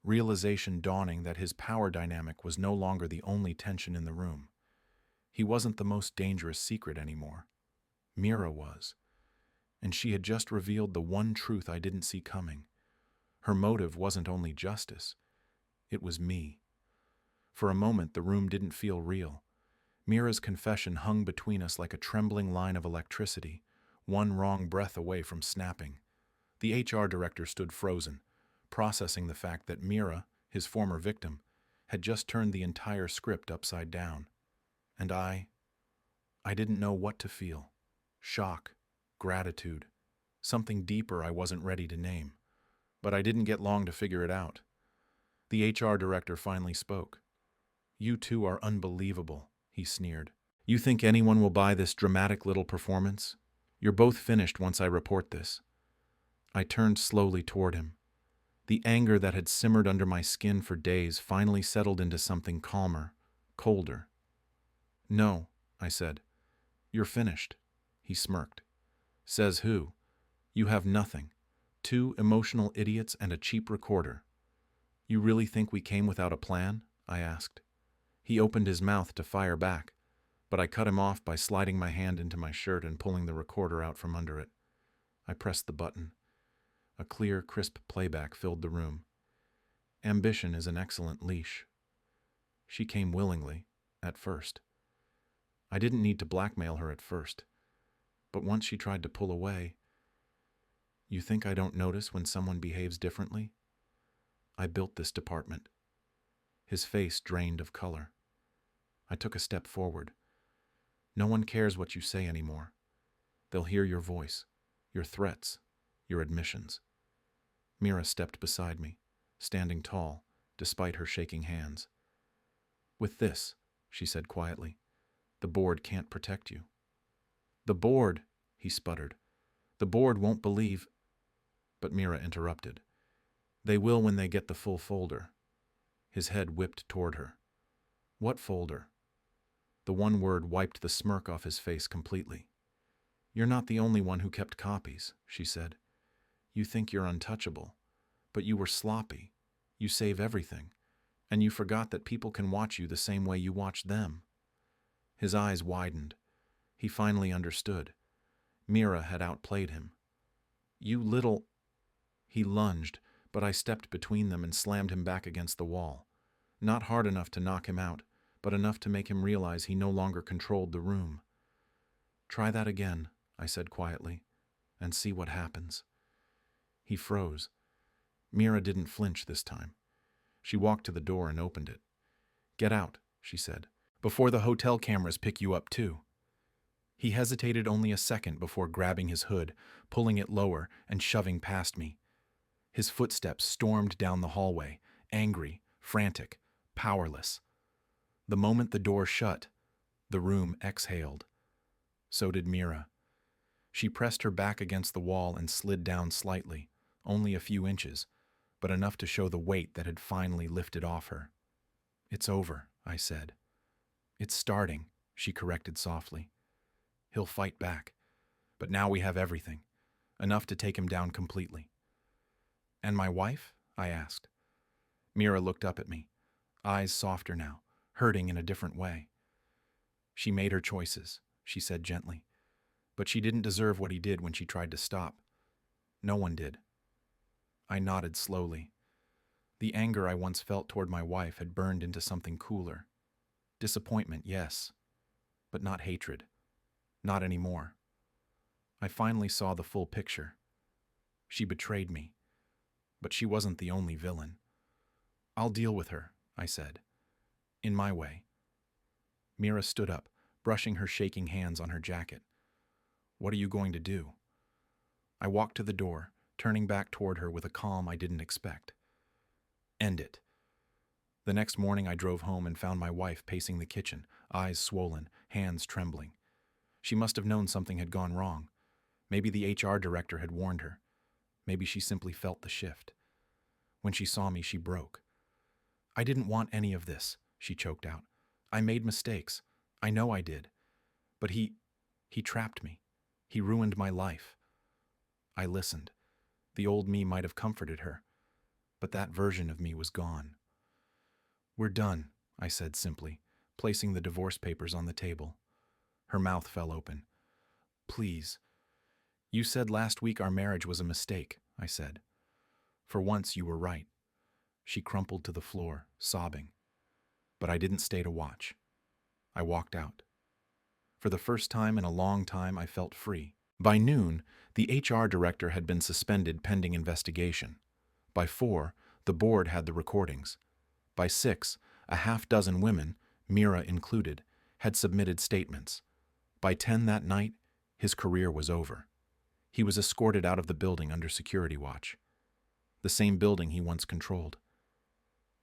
realization dawning that his power dynamic was no longer the only tension in the room. He wasn't the most dangerous secret anymore. Mira was. And she had just revealed the one truth I didn't see coming. Her motive wasn't only justice, it was me. For a moment, the room didn't feel real. Mira's confession hung between us like a trembling line of electricity, one wrong breath away from snapping. The HR director stood frozen, processing the fact that Mira, his former victim, had just turned the entire script upside down. And I didn't know what to feel. Shock, gratitude, something deeper I wasn't ready to name. But I didn't get long to figure it out. The HR director finally spoke. "You two are unbelievable," he sneered. "You think anyone will buy this dramatic little performance? You're both finished once I report this." I turned slowly toward him. The anger that had simmered under my skin for days finally settled into something calmer, colder. "No," I said. "You're finished." He smirked. "Says who? You have nothing. 2 emotional idiots and a cheap recorder." "You really think we came without a plan?" I asked. He opened his mouth to fire back, but I cut him off by sliding my hand into my shirt and pulling the recorder out from under it. I pressed the button. A clear, crisp playback filled the room. Ambition is an excellent leash. She came willingly, at first. I didn't need to blackmail her at first, but once she tried to pull away. "You think I don't notice when someone behaves differently? I built this department." His face drained of color. I took a step forward. "No one cares what you say anymore. They'll hear your voice, your threats, your admissions." Mira stepped beside me, standing tall, despite her shaking hands. "With this," she said quietly, "the board can't protect you." "The board," he sputtered. "The board won't believe—" But Mira interrupted. "They will when they get the full folder." His head whipped toward her. "What folder?" The one word wiped the smirk off his face completely. "You're not the only one who kept copies," she said. "You think you're untouchable, but you were sloppy. You save everything, and you forgot that people can watch you the same way you watch them." His eyes widened. He finally understood. Mira had outplayed him. "You little—" He lunged, but I stepped between them and slammed him back against the wall. Not hard enough to knock him out, but enough to make him realize he no longer controlled the room. "Try that again," I said quietly, "and see what happens." He froze. Mira didn't flinch this time. She walked to the door and opened it. "Get out," she said, "before the hotel cameras pick you up too." He hesitated only a second before grabbing his hood, pulling it lower, and shoving past me. His footsteps stormed down the hallway, angry, frantic, powerless. The moment the door shut, the room exhaled. So did Mira. She pressed her back against the wall and slid down slightly, only a few inches, but enough to show the weight that had finally lifted off her. "It's over," I said. "It's starting," she corrected softly. "He'll fight back. But now we have everything. Enough to take him down completely." "And my wife?" I asked. Mira looked up at me, eyes softer now, hurting in a different way. "She made her choices," she said gently. "But she didn't deserve what he did when she tried to stop. No one did." I nodded slowly. The anger I once felt toward my wife had burned into something cooler. Disappointment, yes, but not hatred. Not anymore. I finally saw the full picture. She betrayed me, but she wasn't the only villain. "I'll deal with her," I said. "In my way." Mira stood up, brushing her shaking hands on her jacket. "What are you going to do?" I walked to the door, turning back toward her with a calm I didn't expect. "End it." The next morning I drove home and found my wife pacing the kitchen, eyes swollen, hands trembling. She must have known something had gone wrong. Maybe the HR director had warned her. Maybe she simply felt the shift. When she saw me, she broke. "I didn't want any of this," she choked out. "I made mistakes. I know I did. But he trapped me. He ruined my life." I listened. The old me might have comforted her. but that version of me was gone. "We're done," I said simply, placing the divorce papers on the table. Her mouth fell open. "Please. You said last week our marriage was a mistake," I said. "For once you were right." She crumpled to the floor, sobbing. But I didn't stay to watch. I walked out. For the first time in a long time, I felt free. By noon, the HR director had been suspended pending investigation. By 4, the board had the recordings. By 6, a half-dozen women, Mira included, had submitted statements. By 10 that night, his career was over. He was escorted out of the building under security watch. The same building he once controlled.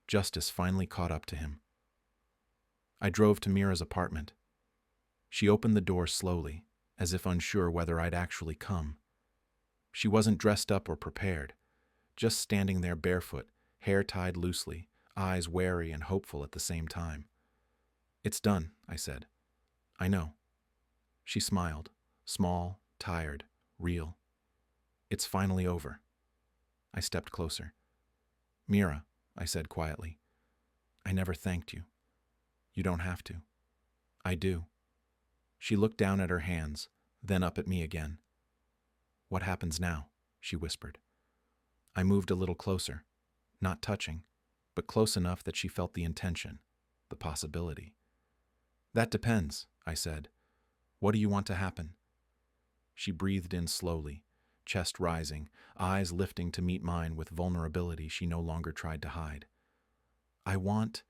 Justice finally caught up to him. I drove to Mira's apartment. She opened the door slowly, as if unsure whether I'd actually come. She wasn't dressed up or prepared, just standing there barefoot, hair tied loosely, eyes wary and hopeful at the same time. "It's done," I said. "I know." She smiled, small, tired, real. "It's finally over." I stepped closer. "Mira," I said quietly, "I never thanked you. You don't have to." "I do." She looked down at her hands, then up at me again. "What happens now?" she whispered. I moved a little closer, not touching, but close enough that she felt the intention, the possibility. "That depends," I said. "What do you want to happen?" She breathed in slowly, chest rising, eyes lifting to meet mine with vulnerability she no longer tried to hide. "I want,"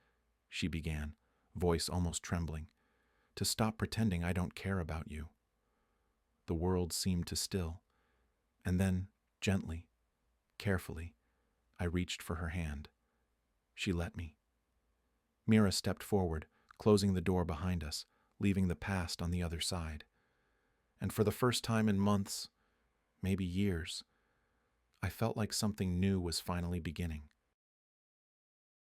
she began, voice almost trembling, "to stop pretending I don't care about you." The world seemed to still, and then, gently, carefully, I reached for her hand. She let me. Mira stepped forward, closing the door behind us, leaving the past on the other side. And for the first time in months, maybe years, I felt like something new was finally beginning.